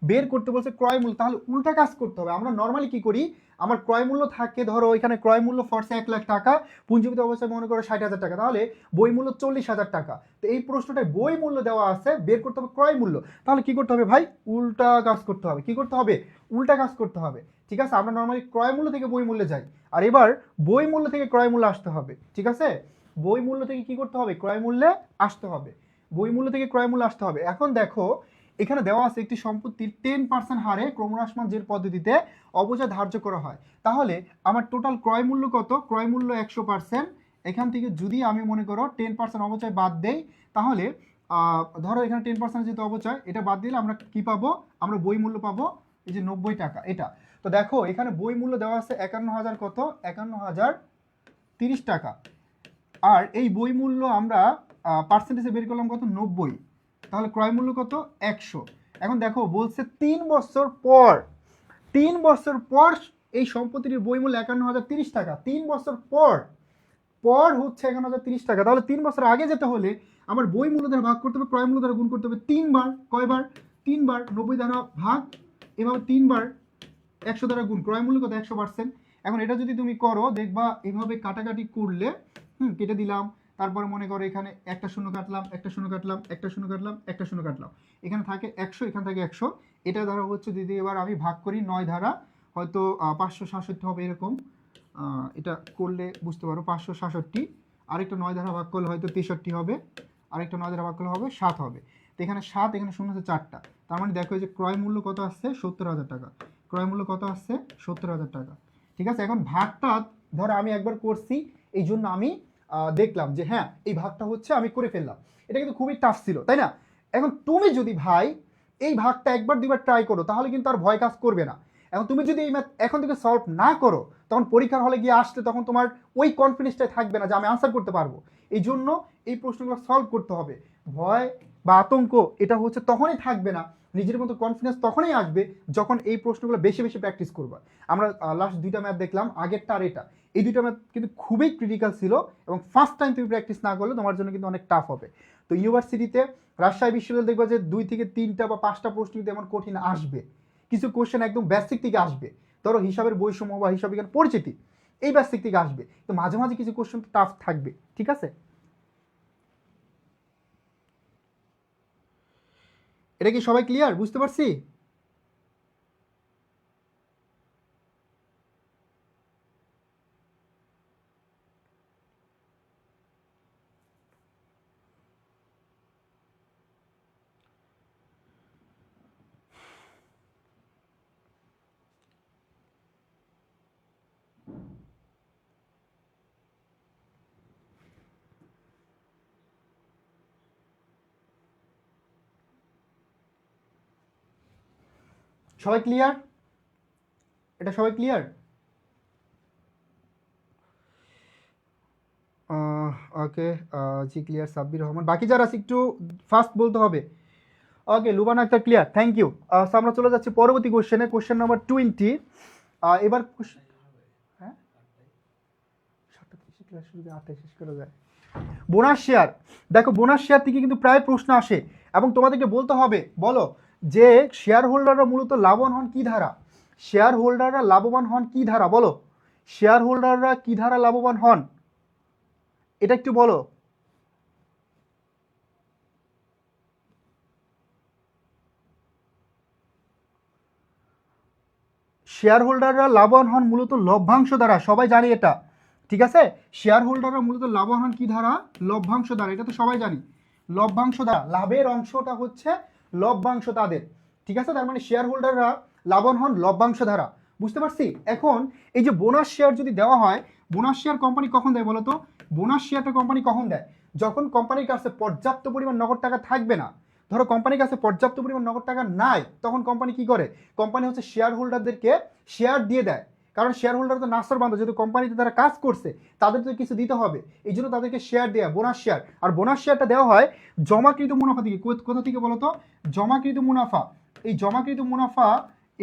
বের করতে বলছে ক্রয় মূল্য। তাহলে উল্টা কাজ করতে হবে। আমরা নর্মালি কি করি, আমার ক্রয় মূল্য থাকে, ধরো এখানে ক্রয় মূল্য ফরসে 1,00,000 টাকা, পুঞ্জীবিত অবস্থায় মনে করো 60,000 টাকা, তাহলে বই মূল্য 40,000 টাকা। তো এই প্রশ্নটায় বই মূল্য দেওয়া আছে, বের করতে হবে ক্রয় মূল্য। তাহলে কি করতে হবে ভাই? উল্টা কাজ করতে হবে। কি করতে হবে? উল্টা কাজ করতে হবে। ঠিক আছে, আমরা নর্মালি ক্রয় মূল্য থেকে বই মূল্যে যাই, আর এবার বই মূল্য থেকে ক্রয় মূল্য আসতে হবে। ঠিক আছে, বই মূল্য থেকে কি করতে হবে? ক্রয় মূল্যে আসতে হবে। বই মূল্য থেকে ক্রয় মূল্য আসতে হবে। এখন দেখো এখানে দেওয়া আছে একটি সম্পত্তির 10% হারে ক্রমহ্রাসমান জের পদ্ধতিতে অবচয় ধার্য করা হয়। তাহলে আমার টোটাল ক্রয় মূল্য কত? ক্রয় মূল্য 100%। এখান থেকে যদি আমি মনে করো 10% অবচয় বাদ দেই, তাহলে ধরো এখানে 10% যেহেতু অবচয়, এটা বাদ দিলে আমরা কি পাবো? আমরা বই মূল্য পাবো এই যে 90 টাকা। এটা তো দেখো এখানে বই মূল্য দেওয়া আছে 51,000 কত? 51,030 টাকা। আর এই বই মূল্য আমরা পার্সেন্টেজে বের করলাম কত? 90। তাহলে ক্রয় মূল্য কত? 100। এখন দেখো বলছে 3 বছর পর, 3 বছর পর এই সম্পত্তির বই মূল্য 51,030 টাকা। 3 বছর পর পর হচ্ছে 51,030 টাকা। তাহলে 3 বছর আগে যেতে হলে আমার বই মূল্য দ্বারা ভাগ করতে হবে, ক্রয় মূল্য দ্বারা গুণ করতে হবে 3 বার। কয়বার? 3 বার। 90 দ্বারা ভাগ, এভাবে 3 বার 100 দ্বারা গুণ। ক্রয় মূল্য কত? 100%। এখন এটা যদি তুমি করো দেখবা এভাবে কাটাকাটি করলে কেটে দিলাম, তারপরে মনে করো এখানে একটা শূন্য কাটলাম, একটা শূন্য কাটলাম, একটা শূন্য কাটলাম, একটা শূন্য কাটলাম, এখানে থাকে 100, এখানে থাকে 100। এটা দ্বারা হচ্ছে যদি এবার আমি ভাগ করি 9 দ্বারা, হয়তো 567 হবে এরকম। এটা করলে বুঝতে পারো 567। আরেকটা 9 দ্বারা ভাগ করলে হয়তো 63 হবে, আরেকটা 9 দ্বারা ভাগ করলে হবে 7 হবে। তো এখানে 7, এখানে শূন্য আছে 4টা। তার মানে দেখো যে ক্রয় মূল্য কত আসছে? 70,000 টাকা। ক্রয় মূল্য কত আসছে? 70,000 টাকা। ঠিক আছে, এখন ভাগটা ধরো আমি একবার করছি, এই জন্য আমি দেখলাম যে হ্যাঁ এই ভাগটা হচ্ছে আমি করে ফেললাম। এটা কিন্তু খুবই টাফ ছিল, তাই না? এখন তুমি যদি ভাই এই ভাগটা একবার দুইবার ট্রাই করো, তাহলে কিন্তু আর ভয় কাজ করবে না। এখন তুমি যদি এই ম্যাথ এখন থেকে সলভ না করো, তখন পরীক্ষার হলে গিয়ে আসলে তখন তোমার ওই কনফিডেন্সটাই থাকবে না যে আমি আনসার করতে পারবো। এই জন্য এই প্রশ্নগুলো সলভ করতে হবে। ভয় বা আতঙ্ক এটা হচ্ছে তখনই থাকবে না, নিজের মতো কনফিডেন্স তখনই আসবে যখন এই প্রশ্নগুলো বেশি বেশি প্র্যাকটিস করবা। আমরা লাস্ট 2টা ম্যাথ দেখলাম, আগেরটা আর এটা, এই 2টা ম্যাথ কিন্তু খুবই ক্রিটিক্যাল ছিল, এবং ফার্স্ট টাইম তুমি প্র্যাকটিস না করলে তোমার জন্য কিন্তু অনেক টাফ হবে। তো ইউনিভার্সিটিতে রাজশাহী বিশ্ববিদ্যালয় দেখবা যে 2 থেকে 3টা বা 5টা প্রশ্ন কিন্তু এমন কঠিন আসবে, কিছু কোশ্চেন একদম বেসিক থেকে আসবে। ধরো হিসাবের বৈষম্য বা হিসাব বিজ্ঞান পরিচিতি, এই বেসিক থেকে আসবে। তো মাঝে মাঝে কিছু কোশ্চেন টাফ থাকবে, ঠিক আছে? এটা কি সবাই ক্লিয়ার? বুঝতে পারছি? সবাই ক্লিয়ার? এটা সবাই ক্লিয়ার? ওকে, জি ক্লিয়ার। সাব্বির রহমান, বাকি যারা আছে একটু ফাস্ট বলতে হবে। Okay, Lubana Akter clear, thank you. আমরা চলে যাচ্ছি পরবর্তী কোশ্চেনে, কোশ্চেন নাম্বার 20। এবার হ্যাঁ 7:30 ক্লাস শুরু করে 8টায় শেষ করা যায়। বোনাস শেয়ার, দেখো বোনাস শেয়ার থেকে কিন্তু প্রায় প্রশ্ন আসে, এবং তোমাদেরকে বলতে হবে, বলো যে শেয়ার হোল্ডাররা মূলত লাভবান হন কি ধারা? শেয়ার হোল্ডাররা লাভবান হন কি ধারা? বলো, শেয়ার হোল্ডাররা কি ধারা লাভবান হন, এটা একটু বলো। শেয়ার হোল্ডাররা লাভবান হন মূলত লভ্যাংশ দ্বারা, সবাই জানি এটা, ঠিক আছে? শেয়ার হোল্ডাররা মূলত লাভবান হন কি ধারা? লভ্যাংশ দ্বারা, এটা তো সবাই জানি। লভ্যাংশ দ্বারা, লাভের অংশটা হচ্ছে লভ্যাংশ তাদের, ঠিক আছে? তার মানে শেয়ার হোল্ডাররা লাভবান হন লভ্যাংশ দ্বারা। বুঝতে পারছি? এখন এই যে বোনাস শেয়ার যদি দেওয়া হয়, বোনাস শেয়ার কোম্পানি কখন দেয় বলো তো? বোনাস শেয়ারটা কোম্পানি কখন দেয়? যখন কোম্পানির কাছে পর্যাপ্ত পরিমাণ নগদ টাকা থাকবে না। ধরো কোম্পানির কাছে পর্যাপ্ত পরিমাণ নগদ টাকা নাই, তখন কোম্পানি কি করে? কোম্পানি হচ্ছে শেয়ার হোল্ডারদেরকে শেয়ার দিয়ে দেয়। কারণ শেয়ার হোল্ডার তো নাসর বান্ধব, যেহেতু কোম্পানিতে তারা কাজ করছে, তাদের তো কিছু দিতে হবে, এই জন্য তাদেরকে শেয়ার দেওয়া, বোনাস শেয়ার। আর বোনাস শেয়ারটা দেওয়া হয় জমাকৃত মুনাফা থেকে। কোথা থেকে বলতো? জমাকৃত মুনাফা। এই জমাকৃত মুনাফা,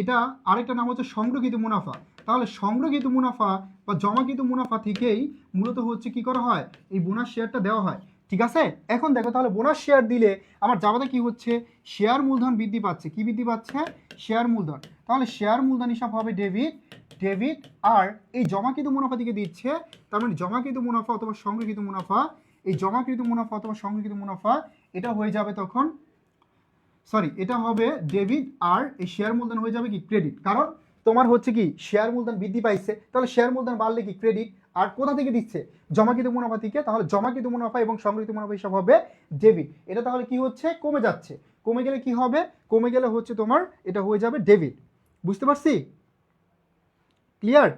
এটা আরেকটা নাম হচ্ছে সংগ্রহীত মুনাফা। তাহলে সংগ্রহীত মুনাফা বা জমাকৃত মুনাফা থেকেই মূলত হচ্ছে কি করা হয়? এই বোনাস শেয়ারটা দেওয়া হয়, ঠিক আছে? এখন দেখো তাহলে বোনাস শেয়ার দিলে আমার জাবাতে কি হচ্ছে? শেয়ার মূলধন বৃদ্ধি পাচ্ছে। কি বৃদ্ধি পাচ্ছে? শেয়ার মূলধন। তাহলে শেয়ার মূলধন হিসাব হবে ডেবিট, ডেবিট। আর এই জমাকৃত মুনাফা থেকে দিচ্ছে, তার মানে জমাকৃত মুনাফা অথবা সংগৃহীত মুনাফা, এই জমাকৃত মুনাফা অথবা সংগৃহীত মুনাফা এটা হয়ে যাবে তখন, সরি, এটা হবে ডেবিট, আর এই শেয়ার মূলধন হয়ে যাবে কি? ক্রেডিট। কারণ তোমার হচ্ছে কি শেয়ার মূলধন বৃদ্ধি পাইছে, তাহলে শেয়ার মূলধন বাড়লে কি? ক্রেডিট। আর কোথা থেকে দিচ্ছে? জমাকৃত মুনাফা থেকে। তাহলে জমাকৃত মুনাফা এবং সংগৃহীত মুনাফা হিসাব হবে ডেবিট। এটা তাহলে কি হচ্ছে? কমে যাচ্ছে। কমে গেলে কি হবে? কমে গেলে হচ্ছে তোমার এটা হয়ে যাবে ডেবিট। বুঝতে পারছি? ক্লিয়ার?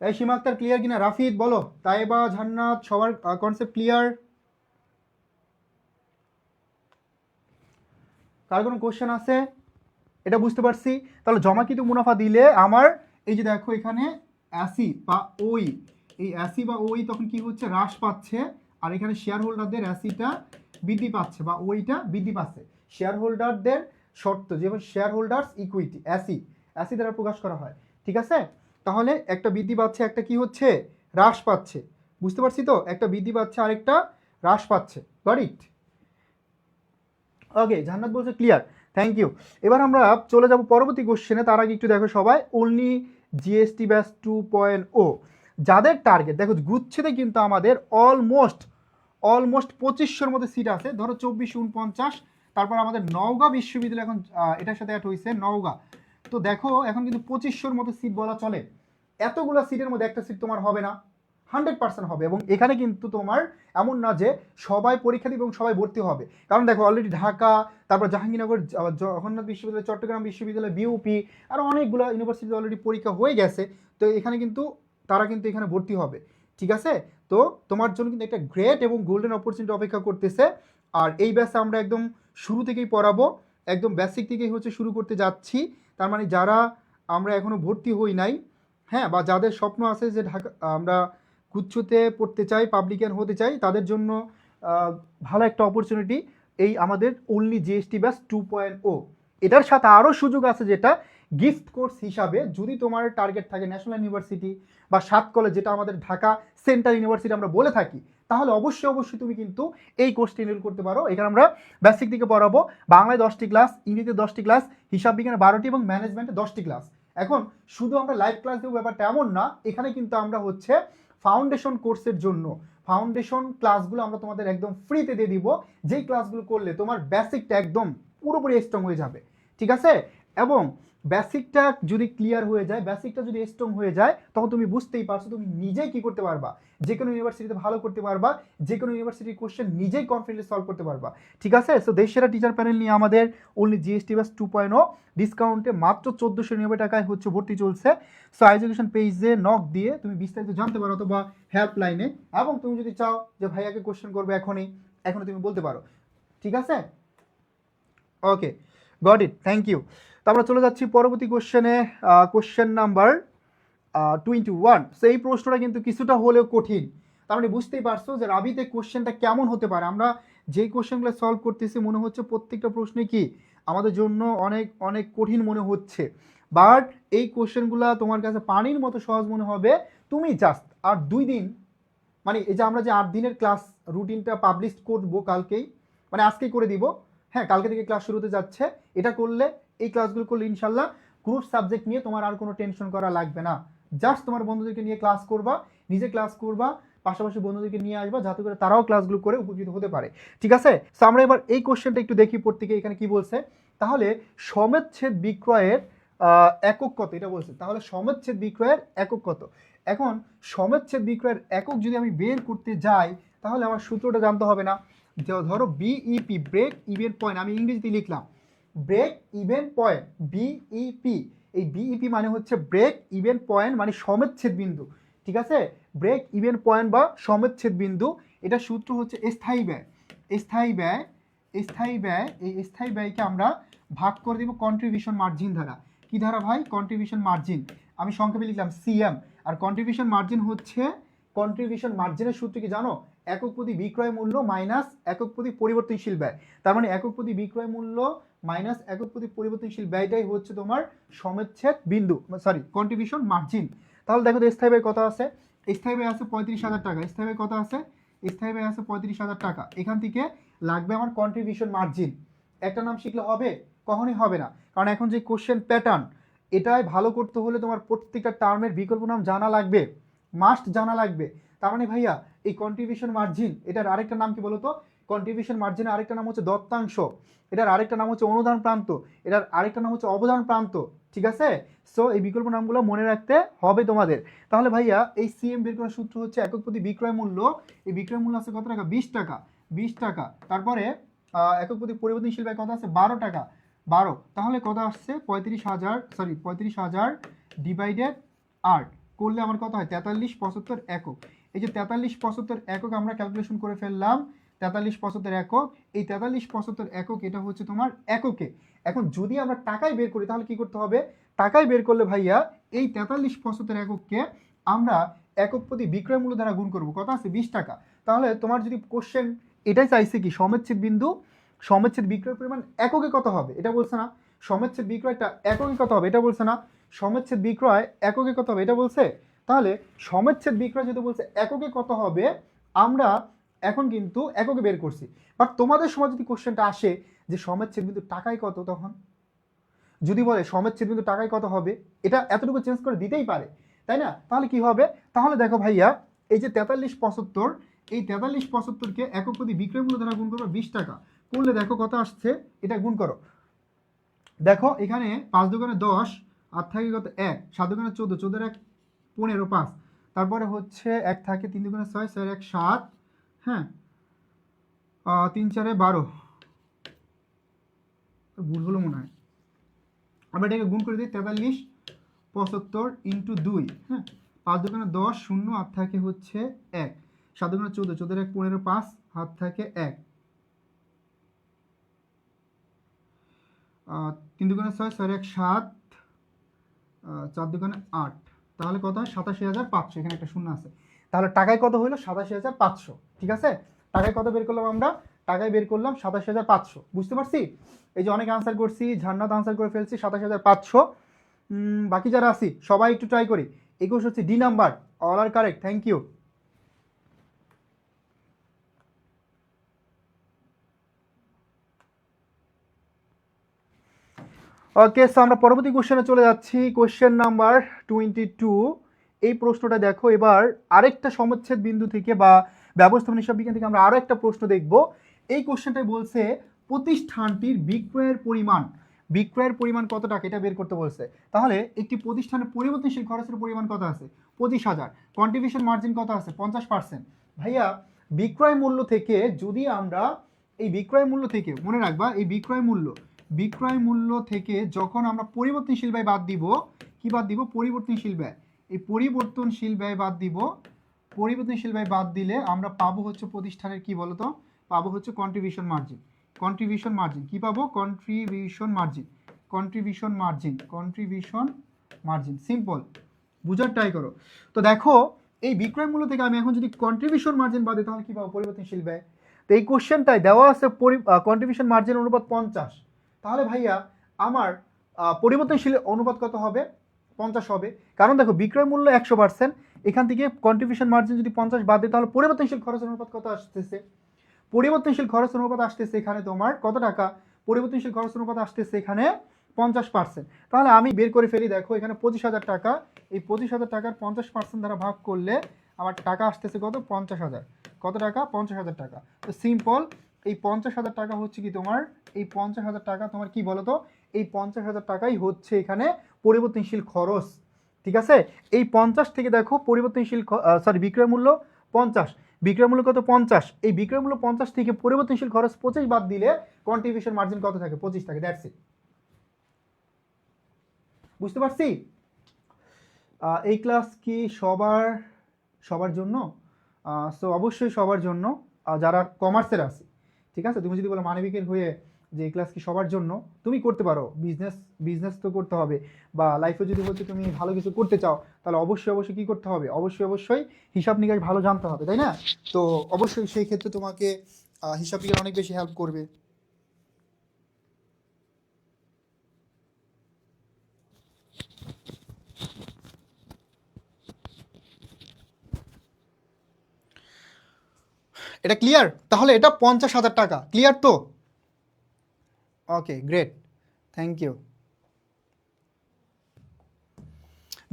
এই সীমা আক্তার ক্লিয়ার কিনা? রাফিদ বলো, তাইবা, জান্নাত, সবার কনসেপ্ট ক্লিয়ার? কার কোনো কোশ্চেন আছে? এটা বুঝতে পারছি। তাহলে জমাকৃত মুনাফা দিলে আমার এই যে দেখো এখানে অ্যাসি বা ওই, এই অ্যাসি বা ওই তখন কি হচ্ছে? হ্রাস পাচ্ছে। আর এখানে শেয়ার হোল্ডারদের অ্যাসিটা বৃদ্ধি পাচ্ছে বা ওইটা বৃদ্ধি পাচ্ছে। শেয়ার হোল্ডারদের শর্ত যেমন শেয়ার হোল্ডার্স ইকুইটি অ্যাসি, অ্যাসি দ্বারা প্রকাশ করা হয়। ঠিক আছে? তাহলে একটা বৃদ্ধি পাচ্ছে, একটা কি হচ্ছে? হ্রাস পাচ্ছে। বুঝতে পারছি তো? একটা বৃদ্ধি পাচ্ছে, আরেকটা হ্রাস পাচ্ছে। Got it? ওকে, জান্নাত বলছে ক্লিয়ার, থ্যাংক ইউ। এবার আমরা চলে যাব পরবর্তী কোশ্চেনে। তার আগে একটু দেখো সবাই, অনলি জিএসটি ব্যাচ 2.0 যাদের টার্গেট দেখো গুচ্ছেতে কিন্তু আমাদের অলমোস্ট 2500-র মধ্যে সিট আছে। ধরো 2449, তারপর আমাদের নওগাঁ বিশ্ববিদ্যালয় এখন এটার সাথে অ্যাড হয়েছে নওগাঁ। তো দেখো এখন কিন্তু 2500-র মতো সিট বলা চলে। এতগুলো সিটের মধ্যে একটা সিট তোমার হবে না, 100% হবে। এবং এখানে কিন্তু তোমার এমন না যে সবাই পরীক্ষা দিবে এবং সবাই ভর্তি হবে। কারণ দেখো অলরেডি ঢাকা, তারপর জাহাঙ্গীরনগর, জগন্নাথ বিশ্ববিদ্যালয়, চট্টগ্রাম বিশ্ববিদ্যালয়, বিউপি, আরও অনেকগুলো ইউনিভার্সিটি অলরেডি পরীক্ষা হয়ে গেছে। তো এখানে কিন্তু তারা কিন্তু এখানে ভর্তি হবে। ঠিক আছে? তো তোমার জন্য কিন্তু একটা গ্রেট এবং গোল্ডেন অপরচুনিটি অপেক্ষা করতেছে। আর এই ব্যাচে আমরা একদম শুরু থেকেই পড়াবো, একদম বেসিক থেকেই হচ্ছে শুরু করতে যাচ্ছি। তার মানে যারা আমরা এখনও ভর্তি হই নাই, হ্যাঁ, বা যাদের স্বপ্ন আছে যে ঢাকা আমরা গুচ্ছতে পড়তে চাই, পাবলিকান হতে চাই, তাদের জন্য ভালো একটা অপরচুনিটি এই আমাদের অনলি জিএসটি ব্যাচ 2.0। এটার সাথে আরও সুযোগ আছে, যেটা গিফট কোর্স হিসাবে যদি তোমার টার্গেট থাকে ন্যাশনাল ইউনিভার্সিটি বা 7 কলেজ, যেটা আমাদের ঢাকা সেন্ট্রাল ইউনিভার্সিটি আমরা বলে থাকি, তাহলে অবশ্যই তুমি কিন্তু এই কোর্সটি এনরোল করতে পারো। এখানে আমরা বেসিক থেকে পড়াবো, বাংলায় 10টি ক্লাস, ইংরেজিতে 10টি ক্লাস, হিসাব বিজ্ঞানে 12টি এবং ম্যানেজমেন্টে 10টি ক্লাস। এখন শুধু আমরা লাইভ ক্লাস দেবো ব্যাপারটা এমন না, এখানে কিন্তু আমরা হচ্ছে ফাউন্ডেশন কোর্সের জন্য ফাউন্ডেশন ক্লাসগুলো আমরা তোমাদের একদম ফ্রিতে দিয়ে দিব, যেই ক্লাসগুলো করলে তোমার বেসিকটা একদম পুরোপুরি স্ট্রং হয়ে যাবে। ঠিক আছে? এবং বেসিকটা যদি ক্লিয়ার হয়ে যায়, বেসিকটা যদি স্ট্রং হয়ে যায়, তখন তুমি বুঝতেই পারছো তুমি নিজেই কি করতে পারবা, যে কোনো ইউনিভার্সিটিতে ভালো করতে পারবা, যে কোনো ইউনিভার্সিটির কোশ্চেন নিজেই কনফিডেন্টলি সলভ করতে পারবা। ঠিক আছে? সো দেশসেরা টিচার প্যানেল নিয়ে আমাদের অনলি জিএসটি ব্যাচ 2.0 ডিসকাউন্টে মাত্র 1490 টাকায় হচ্ছে ভর্তি চলছে। সো এডুকেশন পেজে নক দিয়ে তুমি বিস্তারিত জানতে পারো, অথবা হেল্পলাইনে। এবং তুমি যদি চাও যে ভাইয়াকে কোশ্চেন করবে এখনই তুমি বলতে পারো। ঠিক আছে? ওকে, গট ইট, থ্যাংক ইউ। তো আমরা চলে যাচ্ছি পরবর্তী কোশ্চেনে, কোশ্চেন নাম্বার 21। সো এই প্রশ্নটা কিন্তু কিছুটা হলেও কঠিন। তার মানে বুঝতেই পারছো যে রাবিতে কোশ্চেনটা কেমন হতে পারে। আমরা যেই কোশ্চেনগুলো সলভ করতেছি মনে হচ্ছে প্রত্যেকটা প্রশ্নে কি আমাদের জন্য অনেক অনেক কঠিন মনে হচ্ছে, বাট এই কোশ্চেনগুলো তোমার কাছে পানির মতো সহজ মনে হবে। তুমি জাস্ট আর 2 দিন, মানে এই যে আমরা যে 8 দিনের ক্লাস রুটিনটা পাবলিশ করবো কালকেই, মানে আজকেই করে দিব, হ্যাঁ, কালকে থেকে ক্লাস শুরু হতে যাচ্ছে। এটা করলে, এই ক্লাসগুলো করলে ইনশাল্লাহ গ্রুপ সাবজেক্ট নিয়ে তোমার আর কোনো টেনশন করা লাগবে না। জাস্ট তোমার বন্ধুদেরকে নিয়ে ক্লাস করবা, নিজে ক্লাস করবা, পাশাপাশি বন্ধুদেরকে নিয়ে আসবা, যাতে করে তারাও ক্লাসগুলো করে উপকৃত হতে পারে। ঠিক আছে? সো আমরা এবার এই কোশ্চেনটা একটু দেখি প্রত্যেকে এখানে কি বলছে। তাহলে সমেতছেদ বিক্রয়ের একক কত, এটা বলছে। তাহলে সমেতছেদ বিক্রয়ের একক কত? এখন সমেতছেদ বিক্রয়ের একক যদি আমি বের করতে যাই, তাহলে আমার সূত্রটা জানতে হবে না। ধরো বিইপি, ব্রেক ইভেন পয়েন্ট, আমি ইংরেজিতে লিখলাম ব্রেক ইভেন পয়েন্ট, বিইপি। এই বিইপি মানে হচ্ছে ব্রেক ইভেন পয়েন্ট, মানে সমেতছেদ বিন্দু। ঠিক আছে? ব্রেক ইভেন পয়েন্ট বা সমেতছেদ বিন্দু, এটা সূত্র হচ্ছে স্থায়ী ব্যয়। স্থায়ী ব্যয়, স্থায়ী ব্যয়, এই স্থায়ী ব্যয়কে আমরা ভাগ করে দিব কন্ট্রিবিউশন মার্জিন দ্বারা। কি ধারা ভাই? Contribution margin. আমি সংক্ষেপে লিখলাম সিএম। আর কন্ট্রিবিউশন মার্জিন হচ্ছে, কন্ট্রিবিউশন মার্জিনের সূত্র কি জানো? একক প্রতি বিক্রয় মূল্য মাইনাস একক প্রতি পরিবর্তনশীল ব্যয়। তার মানে একক প্রতি বিক্রয় মূল্য মাইনাস একক প্রতি পরিবর্তনশীল ব্যয়টাই হচ্ছে তোমার সমেতছেদ বিন্দু, সরি কন্ট্রিবিউশন মার্জিন। তাহলে দেখো তো স্থায়ী ব্যয় কত আছে? স্থায়ী ব্যয় আছে 35,000 টাকা। স্থায়ী ব্যয় কত আছে? স্থায়ী ব্যয় আছে 35,000 টাকা। এখান থেকে লাগবে আমার কন্ট্রিবিউশন মার্জিন। একটা নাম শিখলে হবে? কখনোই হবে না, কারণ এখন যে কোশ্চেন প্যাটার্ন, এটাই ভালো করতে হলে তোমার প্রত্যেকটা টার্মের বিকল্প নাম জানা লাগবে, মাস্ট জানা লাগবে। তার মানে ভাইয়া এই কন্ট্রিবিউশন মার্জিন, এটার আরেকটা নাম কি বলো তো? কন্ট্রিবিউশন মার্জিনের আরেকটা নাম হচ্ছে দত্তাংশ, এটার আরেকটা নাম হচ্ছে অনুদান প্রান্ত, এটার আরেকটা নাম হচ্ছে অবদান প্রান্ত, ঠিক আছে? সো এই বিকল্প নামগুলো মনে রাখতে হবে তোমাদের। তাহলে ভাইয়া এই সিএম বের করার সূত্র হচ্ছে একক প্রতি বিক্রয় মূল্য, এই বিক্রয় মূল্য আছে কত টাকা? 20 টাকা, 20 টাকা। তারপরে একক প্রতি পরিবর্তনশীল ব্যয় কত আছে? 12 টাকা, 12। তাহলে কত আসছে? 35,000 ডিভাইডেড 8 করলে আমার কত হয়? 4375 একক। এই যে 4375 একক আমরা ক্যালকুলেশন করে ফেললাম, 4375 একক। এই 4375 একক এটা হচ্ছে তোমার এককে। এখন যদি আমরা টাকায় বের করি তাহলে কি করতে হবে? টাকায় বের করলে ভাইয়া এই 4375 একককে আমরা একক প্রতি বিক্রয় মূল্য দ্বারা গুণ করব। কত আছে? 20 টাকা। তাহলে তোমার যদি কোশ্চেন এটাই চাইছে কি সমেচ্ছেদ বিন্দু, সমেচ্ছেদ বিক্রয় পরিমাণ এককে কত হবে এটা বলছে না, সমেচ্ছেদ বিক্রয়টা এককে কত হবে এটা বলছে না, সমেচ্ছেদ বিক্রয় এককে কত হবে এটা বলছে। তাহলে সমেচ্ছেদ বিক্রয় যেহেতু বলছে এককে কত হবে, আমরা এখন কিন্তু এককে বের করছি। বাট তোমাদের সময় যদি কোশ্চেনটা আসে যে সমেচ্ছেদ বিন্দু টাকায় কত, তখন যদি বলে সমেচ্ছেদ বিন্দু টাকায় কত হবে, এটা এতটুকু চেঞ্জ করে দিতেই পারে, তাই না? তাহলে কি হবে? তাহলে দেখো ভাইয়া এই যে 4375, এই 4375কে একক প্রতি বিক্রয় মূল্য দ্বারা গুণ করবে 20 টাকা করলে দেখো কত আসছে, এটা গুণ করো। দেখো এখানে 5 দোকানে 10 আর থাকে কত? 1, 7 দোকানে 14, 14 1 15, 5। তারপরে হচ্ছে 1 থাকে 3 দোকানে 6, 6 1 7, হ্যাঁ 3 4 12, ভুল হলো মনে হয়। আমরা এটাকে গুণ করে দিই 4375 ইন্টু 2, হ্যাঁ 5 দোকানে 10 0 হাত থাকে হচ্ছে 1, 7 দোকানে 14, 14 1 15, 5 হাত থাকে 1, 3 দোকানে 6, 6 1 7, 4 দোকানে 8। তাহলে কত হয়? 87,500। এখানে একটা শূন্য আছে। তাহলে টাকায় কত হইলো? 87,500। ঠিক আছে, টাকায় কত বের করলাম আমরা? টাকায় বের করলাম 87,500। বুঝতে পারছি? এই যে অনেক আনসার করছি, ঝান্নাত আনসার করে ফেলছি 27,500। বাকি যারা আছি সবাই একটু ট্রাই করি। 21 হচ্ছে D number, all are correct, thank you. Okay, so আমরা পরবর্তী কোশ্চেনে চলে যাচ্ছি। Question number 22। এই প্রশ্নটা দেখো, এবার আরেকটা সমচ্ছেদ বিন্দু থেকে বা ব্যবস্থাপনা হিসাব বিজ্ঞান থেকে আমরা আরো একটা প্রশ্ন দেখব। এই কোশ্চেনটাই বলছে প্রতিষ্ঠানটির বিক্রয়ের পরিমাণ, বিক্রয়ের পরিমাণ কত টাকা এটা বের করতে বলছে। তাহলে একটি প্রতিষ্ঠানের পরিবর্তনশীল খরচের পরিমাণ কত আছে? 25,000। কন্ট্রিবিউশন মার্জিন কত আছে? 50%। ভাইয়া বিক্রয় মূল্য থেকে যদি আমরা এই বিক্রয় মূল্য থেকে, মনে রাখবা এই বিক্রয় মূল্য থেকে যখন আমরা পরিবর্তনশীল ব্যয় বাদ দিব, কি বাদ দিব? পরিবর্তনশীল ব্যয়। এই পরিবর্তনশীল ব্যয় বাদ দিব, পরিবর্তনশীল ব্যয় বাদ দিলে আমরা পাবো হচ্ছে প্রতিষ্ঠানের কি বলতো? পাবো হচ্ছে কন্ট্রিবিউশন মার্জিন। কন্ট্রিবিউশন মার্জিন কি পাবো? Contribution margin, contribution margin, contribution margin. Simple, বুঝার ট্রাই করো। তো দেখো এই বিক্রয় মূল্য থেকে আমি এখন যদি কন্ট্রিবিউশন মার্জিন বাদ দিই তাহলে কি পাবো? পরিবর্তনশীল ব্যয়। তো এই কোশ্চেনটায় দেওয়া আছে কন্ট্রিবিউশন মার্জিন অনুপাত 50। তাহলে ভাইয়া আমার পরিবর্তনশীল অনুপাত কত হবে? 50 হবে। কারণ দেখো বিক্রয় মূল্য 100%, এখান থেকে কন্ট্রিবিউশন মার্জিন যদি 50 বাদ দিই তাহলে পরিবর্তনশীল খরচ অনুপাত কত আসতেছে? পরিবর্তনশীল খরচ অনুপাত আসতেছে এখানে তোমার কত টাকা? পরিবর্তনশীল খরচ অনুপাত আসতেছে এখানে 50%। তাহলে আমি বের করে ফেলি, দেখো এখানে 25,000 টাকা, এই 25,000 টাকার 50% দ্বারা ভাগ করলে আমার টাকা আসতেছে কত? 50,000। কত টাকা? 50,000 টাকা। তো সিম্পল, এই 50,000 টাকা হচ্ছে কি তোমার, এই 50,000 টাকা তোমার কি বলতো? এই 50,000 টাকাই হচ্ছে এখানে পরিবর্তনশীল খরচ। ঠিক আছে, এই 50 থেকে দেখো পরিবর্তনশীল বিক্রয় মূল্য 50, বিক্রয় মূল্য কত? 50। এই বিক্রয় মূল্য 50 থেকে পরিবর্তনশীল খরচ 25 বাদ দিলে কন্ট্রিবিউশন মার্জিন কত থাকে? 25 থাকে। That's it. বুঝতে পারছি? এই ক্লাস কি সবার জন্য? সো অবশ্যই সবার জন্য, যারা কমার্সের আছে। ঠিক আছে, তুমি যদি বলো মানবিকের হয়ে যে এই ক্লাস কি সবার জন্য, তুমি করতে পারো। বিজনেস তো করতে হবে, বা লাইফে যদি হচ্ছে তুমি ভালো কিছু করতে চাও তাহলে অবশ্যই কি করতে হবে? অবশ্যই হিসাব নিকাশ ভালো জানতে হবে, তাই না? তো অবশ্যই সেই ক্ষেত্রে তোমাকে হিসাব বিজ্ঞান অনেক বেশি হেল্প করবে। এটা ক্লিয়ার? তাহলে এটা 50,000 টাকা। ক্লিয়ার তো? ওকে, গ্রেট, থ্যাংক ইউ।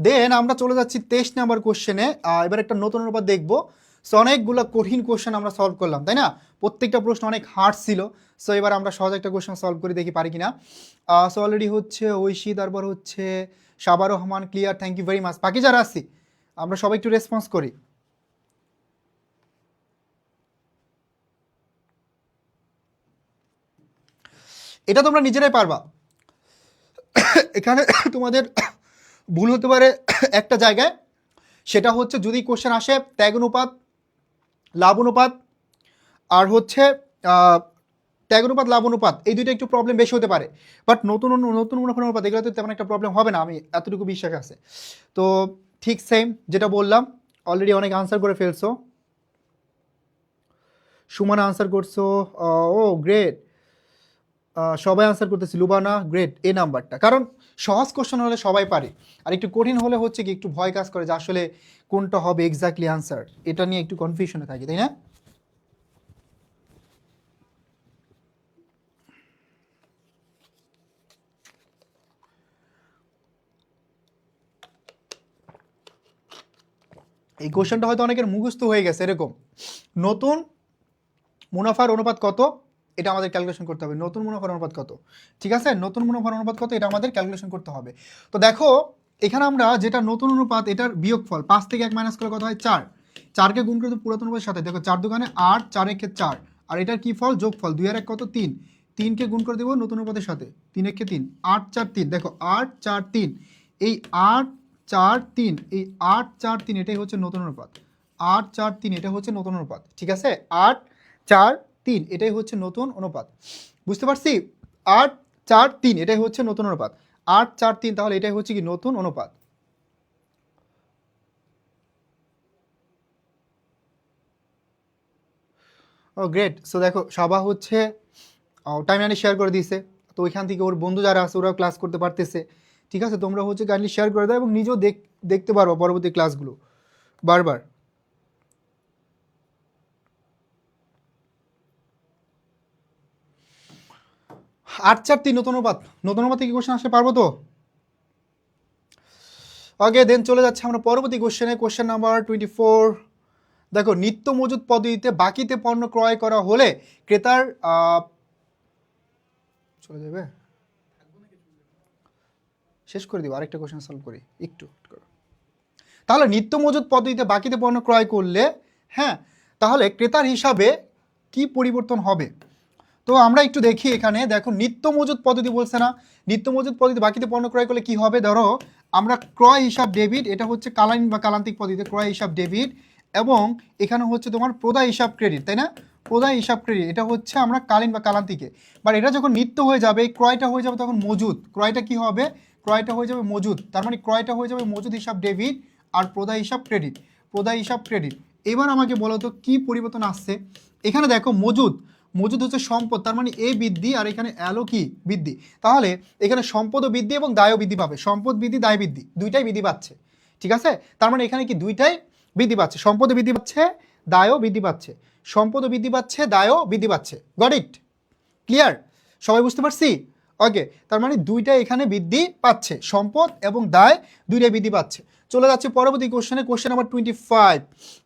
দেন আমরা চলে যাচ্ছি 23 নাম্বার কোশ্চেনে। এবার একটা নতুন অনুপাত দেখব। সো অনেকগুলো কঠিন কোশ্চেন আমরা সলভ করলাম, তাই না? প্রত্যেকটা প্রশ্ন অনেক হার্ড ছিল। সো এবার আমরা সহজ একটা কোশ্চেন সলভ করে দেখি পারি কিনা। সো অলরেডি হচ্ছে ঐশী, তারপর হচ্ছে Saba Rahman, clear, thank you very much. বাকি যারা আসছি আমরা সবাই একটু রেসপন্স করি। এটা তোমরা নিজেরাই পারবা। এখানে তোমাদের ভুল হতে পারে একটা জায়গায়, সেটা হচ্ছে যদি কোশ্চেন আসে ত্যাগ অনুপাত, লাভ অনুপাত আর হচ্ছে ত্যাগ অনুপাত, লাভ অনুপাত, এই দুইটা একটু প্রবলেম বেশি হতে পারে। বাট নতুন মুনাফার অনুপাত এগুলোতে তেমন একটা প্রবলেম হবে না, আমি এতটুকু বিশ্বাস আছে। তো ঠিক সেম যেটা বললাম, অলরেডি অনেক আনসার করে ফেলছো। সুমনা আনসার করছো, ও গ্রেট। সবাই আনসার করতেছি, লুবানা গ্রেট। এই নাম্বারটা, কারণ সহজ কোশ্চেন হলে সবাই পারে, আর একটু কঠিন হলে হচ্ছে কি একটু ভয় কাজ করে যে আসলে কোনটা হবে এক্স্যাক্টলি আনসার, এটা নিয়ে একটু কনফিউশনে থাকি, তাই না? এই কোশ্চেনটা হয়তো অনেকের মুখস্থ হয়ে গেছে এরকম, নতুন মুনাফার অনুপাত কত, এটা আমাদের ক্যালকুলেশন করতে হবে। নতুন মুনাফার অনুপাত কত, ঠিক আছে? নতুন মুনাফার অনুপাত কত, এটা আমাদের ক্যালকুলেশন করতে হবে। তো দেখো এখানে আমরা যেটা নতুন অনুপাত, এটার বিয়োগফল 5 থেকে 1 মাইনাস করলে কত হয় 4, 4কে গুণ করে পুরাতন অনুপাতের সাথে, দেখো 4 দোকানে 8, 4 একে 4, আর এটার কি ফল, যোগফল, 2 আর 1 কত 3, 3কে গুণ করে দেবো নতুন অনুপাতের সাথে, 3 একে 3, 8 4 3, দেখো 8 4 3, এই 8 4 3, এই 8 4 3 এটাই হচ্ছে নতুন অনুপাত, 8 4 3 এটা হচ্ছে নতুন অনুপাত, ঠিক আছে? 8 4 3 এটাই হচ্ছে নতুন অনুপাত, বুঝতে পারছি? 8 4 3 এটাই হচ্ছে নতুন অনুপাত, 8 4 3, তাহলে এটাই হচ্ছে কি নতুন অনুপাত। ও গ্রেট। সো দেখো সাবা হচ্ছে টাইম লাইনে শেয়ার করে দিয়েছে, তো ওইখান থেকে ওর বন্ধু যারা আছে ওরাও ক্লাস করতে পারতেছে, ঠিক আছে? তোমরা হচ্ছে কাইন্ডলি শেয়ার করে দাও এবং নিজেও দেখতে পারবো পরবর্তী ক্লাসগুলো বারবার। 8 4 3 নতুন অনুপাত, নতুন অনুপাত থেকে কোশ্চেন আসতে পারবো তো? ওকে, দেন চলে যাচ্ছে আমরা পরবর্তী কোশ্চেনে, কোশ্চেন নাম্বার 24। দেখো নিত্য মজুদ পদ্ধতিতে বাকিতে পণ্য ক্রয় করা হলে ক্রেতার চলে যাবে, শেষ করে দিব, আরেকটা কোশ্চেন সলভ করি একটু। তাহলে নিত্য মজুদ পদ্ধতিতে বাকিতে পণ্য ক্রয় করলে, হ্যাঁ, তাহলে ক্রেতার হিসাবে কি পরিবর্তন হবে? তো আমরা একটু দেখি এখানে, দেখো নিত্য মজুদ পদ্ধতি বলছে না, নিত্য মজুদ পদ্ধতি বাকিতে পণ্য ক্রয় করলে কি হবে, ধরো আমরা ক্রয় হিসাব ডেবিট, এটা হচ্ছে কালাইন বা কালান্তিক পদ্ধতিতে ক্রয় হিসাব ডেবিট, এবং এখানে হচ্ছে তোমার প্রদায় হিসাব ক্রেডিট, তাই না? প্রদায় হিসাব ক্রেডিট এটা হচ্ছে আমরা কালীন বা কালান্তিকে, বাট এটা যখন নিত্য হয়ে যাবে, ক্রয়টা হয়ে যাবে তখন মজুদ, ক্রয়টা কি হবে, ক্রয়টা হয়ে যাবে মজুদ, তার মানে ক্রয়টা হয়ে যাবে মজুদ হিসাব ডেবিট আর প্রদায় হিসাব ক্রেডিট, প্রদায় হিসাব ক্রেডিট। এবার আমাকে বলো তো কি পরিবর্তন আসছে এখানে, দেখো মজুদ, মজুদ হচ্ছে সম্পদ, তার মানে এ বৃদ্ধি আর এখানে এলো কি বৃদ্ধি, তাহলে এখানে সম্পদও বৃদ্ধি এবং দায়ও বৃদ্ধি পাবে, সম্পদ বৃদ্ধি দায় বৃদ্ধি দুইটাই বৃদ্ধি পাচ্ছে, ঠিক আছে? তার মানে এখানে কি দুইটাই বৃদ্ধি পাচ্ছে, সম্পদও বৃদ্ধি পাচ্ছে দায়ও বৃদ্ধি পাচ্ছে, সম্পদও বৃদ্ধি পাচ্ছে দায়ও বৃদ্ধি পাচ্ছে। Got it? ক্লিয়ার? সবাই বুঝতে পারছি? ওকে, তার মানে দুইটাই এখানে বৃদ্ধি পাচ্ছে, সম্পদ এবং দায় দুইটাই বৃদ্ধি পাচ্ছে। চলে যাচ্ছে পরবর্তী কোশ্চেনে, কোশ্চেন নাম্বার 25।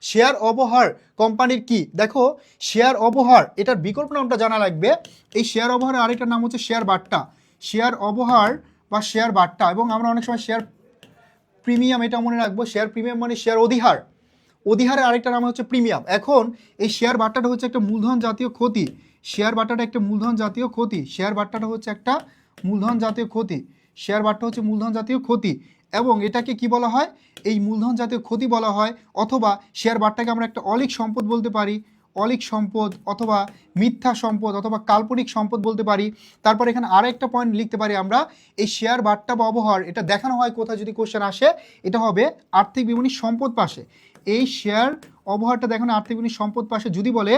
শেয়ার অবহার কোম্পানির কি? দেখো শেয়ার অবহার এটার বিকল্প নামটা জানা লাগবে। এই শেয়ার অবহারের আরেকটা নাম হচ্ছে শেয়ার বাট্টা, শেয়ার অবহার বা শেয়ার বাট্টা, এবং আমরা অনেক সময় শেয়ার প্রিমিয়াম এটা মনে রাখবো, শেয়ার প্রিমিয়াম মানে শেয়ার অধিহার, অধিহারের আরেকটা নাম হচ্ছে প্রিমিয়াম। এখন এই শেয়ার বাট্টাটা হচ্ছে একটা মূলধন জাতীয় ক্ষতি, শেয়ার বাট্টাটা একটা মূলধন জাতীয় ক্ষতি, শেয়ার বাট্টাটা হচ্ছে একটা মূলধন জাতীয় ক্ষতি, শেয়ার বাট্টা হচ্ছে মূলধন জাতীয় ক্ষতি, এবং এটাকে কি বলা হয়, এই মূলধন জাতীয় ক্ষতি বলা হয়, অথবা শেয়ার বাট্টাকে আমরা একটা অলিক সম্পদ বলতে পারি, অলিক সম্পদ অথবা মিথ্যা সম্পদ অথবা কাল্পনিক সম্পদ বলতে পারি। তারপর এখানে আরেকটা পয়েন্ট লিখতে পারি আমরা, এই শেয়ার বাট্টা বা অবহার এটা দেখানো হয় কোথায় যদি কোশ্চেন আসে, এটা হবে আর্থিক বিবরণী সম্পদ পাশে, এই শেয়ার অবহারটা দেখানো আর্থিক বিবরণী সম্পদ পাশে যদি বলে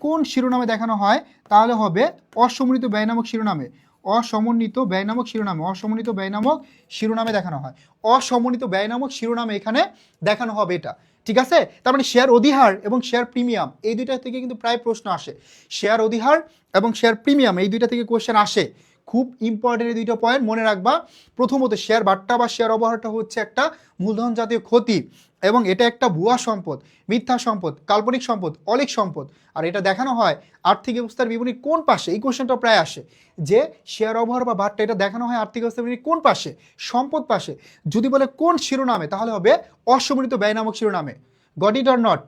কোন শিরোনামে দেখানো হয়, তাহলে হবে অসমন্বিত ব্যয় নামক শিরোনামে, অসমন্বিত ব্যয় নামক শিরোনামে, অসমন্বিত ব্যয় নামক শিরোনামে দেখানো হয়, অসমন্বিত ব্যয় নামক শিরোনামে এখানে দেখানো হবে এটা, ঠিক আছে? তার মানে শেয়ার অধিহার এবং শেয়ার প্রিমিয়াম এই দুইটা থেকে কিন্তু প্রায় প্রশ্ন আসে, শেয়ার অধিহার এবং শেয়ার প্রিমিয়াম এই দুইটা থেকে কোশ্চেন আসে, খুব ইম্পর্টেন্ট এই দুইটা পয়েন্ট মনে রাখবা। প্রথমত শেয়ার বাট্টা বা শেয়ার অবহারটা হচ্ছে একটা মূলধন জাতীয় ক্ষতি এবং এটা একটা ভুয়া সম্পদ, মিথ্যা সম্পদ, কাল্পনিক সম্পদ, অলীক সম্পদ। আর এটা দেখানো হয় আর্থিক ব্যবস্থার বিবরণীর কোন পাশে, এই কোশ্চেনটা প্রায় আসে যে শেয়ার অবহার বা বাট্টা এটা দেখানো হয় আর্থিক ব্যবস্থার বিবরণীর কোন পাশে, সম্পদ পাশে। যদি বলে কোন শিরোনামে তাহলে হবে অসমৃত ব্যয় নামক শিরোনামে। Got it or not?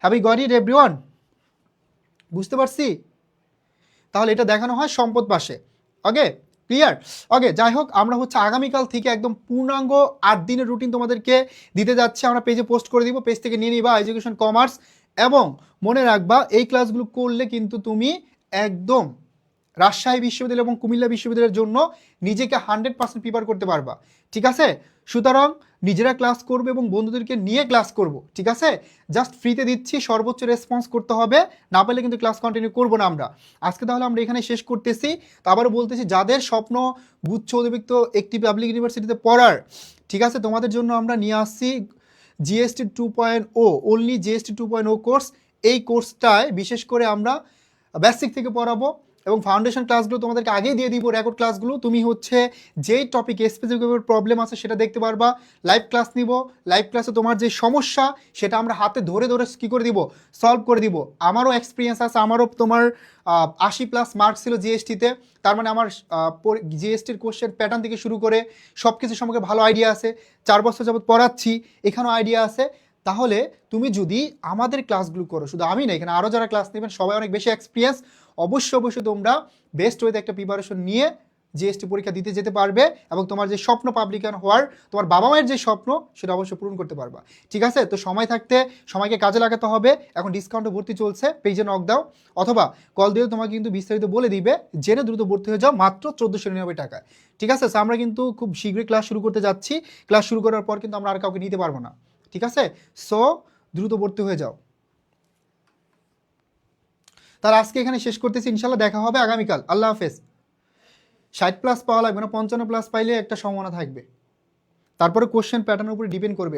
Have you got it everyone? বুঝতে পারছি? তাহলে এটা দেখানো হয় সম্পদ পাশে। ওকে, ক্লিয়ার? ওকে, যাই হোক, আমরা হচ্ছে আগামীকাল থেকে একদম পূর্ণাঙ্গ 8 দিনের রুটিন তোমাদেরকে দিতে যাচ্ছি। আমরা পেজে পোস্ট করে দিব, পেজ থেকে নিয়ে নিবা এডুকেশন কমার্স। এবং মনে রাখবা এই ক্লাসগুলো করলে কিন্তু তুমি একদম রাজশাহী বিশ্ববিদ্যালয় এবং কুমিল্লা বিশ্ববিদ্যালয়ের জন্য নিজেকে 100% প্রিপেয়ার করতে পারবা। ঠিক আছে? সুতরাং নিজেরা ক্লাস করবে এবং বন্ধুদেরকে নিয়ে ক্লাস করব। ঠিক আছে? জাস্ট ফ্রিতে দিচ্ছি, সর্বোচ্চ রেসপন্স করতে হবে, না পেলে কিন্তু ক্লাস কন্টিনিউ করবো না আমরা। আজকে তাহলে আমরা এখানে শেষ করতেছি। তো আবারও বলতেছি, যাদের স্বপ্ন গুচ্ছ অধিভুক্ত একটি পাবলিক ইউনিভার্সিটিতে পড়ার, ঠিক আছে, তোমাদের জন্য আমরা নিয়ে আসছি জিএসটি 2.0, অনলি জিএসটি 2.0 কোর্স। এই কোর্সটায় বিশেষ করে আমরা বেসিক থেকে পড়াবো এবং ফাউন্ডেশন ক্লাসগুলো তোমাদেরকে আগেই দিয়ে দিব, রেকর্ড ক্লাসগুলো। তুমি হচ্ছে যেই টপিকে স্পেসিফিক প্রবলেম আছে সেটা দেখতে পারবা। লাইভ ক্লাস নিব, লাইভ ক্লাসে তোমার যে সমস্যা সেটা আমরা হাতে ধরে ধরে কী করে দিব, সলভ করে দিব। আমারও এক্সপিরিয়েন্স আছে, আমারও তোমার 80+ মার্কস ছিল জিএসটিতে। তার মানে আমার জিএসটির কোশ্চেন প্যাটার্ন থেকে শুরু করে সব কিছু সম্পর্কে ভালো আইডিয়া আছে। 4 বছর যাবত পড়াচ্ছি, এখানেও আইডিয়া আছে। তাহলে তুমি যদি আমাদের ক্লাসগুলো করো, শুধু আমি না, এখানে আরও যারা ক্লাস নেবেন সবাই অনেক বেশি এক্সপিরিয়েন্স, অবশ্যই তোমরা বেস্ট ওয়েতে একটা প্রিপারেশন নিয়ে জিএসটি পরীক্ষা দিতে যেতে পারবে এবং তোমার যে স্বপ্ন পাবলিকান হওয়ার, তোমার বাবা মায়ের যে স্বপ্ন সেটা অবশ্যই পূরণ করতে পারবা। ঠিক আছে? তো সময় থাকতে সময়কে কাজে লাগাতে হবে। এখন ডিসকাউন্টে ভর্তি চলছে, পেজে নক দাও অথবা কল দিয়ে তোমাকে কিন্তু বিস্তারিত বলে দিবে, জেনে দ্রুত ভর্তি হয়ে যাও মাত্র 1499 টাকায়। ঠিক আছে? আমরা কিন্তু খুব শীঘ্রই ক্লাস শুরু করতে যাচ্ছি। ক্লাস শুরু করার পর কিন্তু আমরা আর কাউকে নিতে পারবো না। ঠিক আছে? সো দ্রুত ভর্তি হয়ে যাও। তার আজকে এখানে শেষ করতেছি, ইনশাল্লাহ দেখা হবে আগামীকাল। আল্লাহ হাফেজ। 60+ পাওয়া লাগবে না, 55+ পাইলে একটা সম্ভাবনা থাকবে। তারপরে কোশ্চেন প্যাটার্নের উপরে ডিপেন্ড করবে।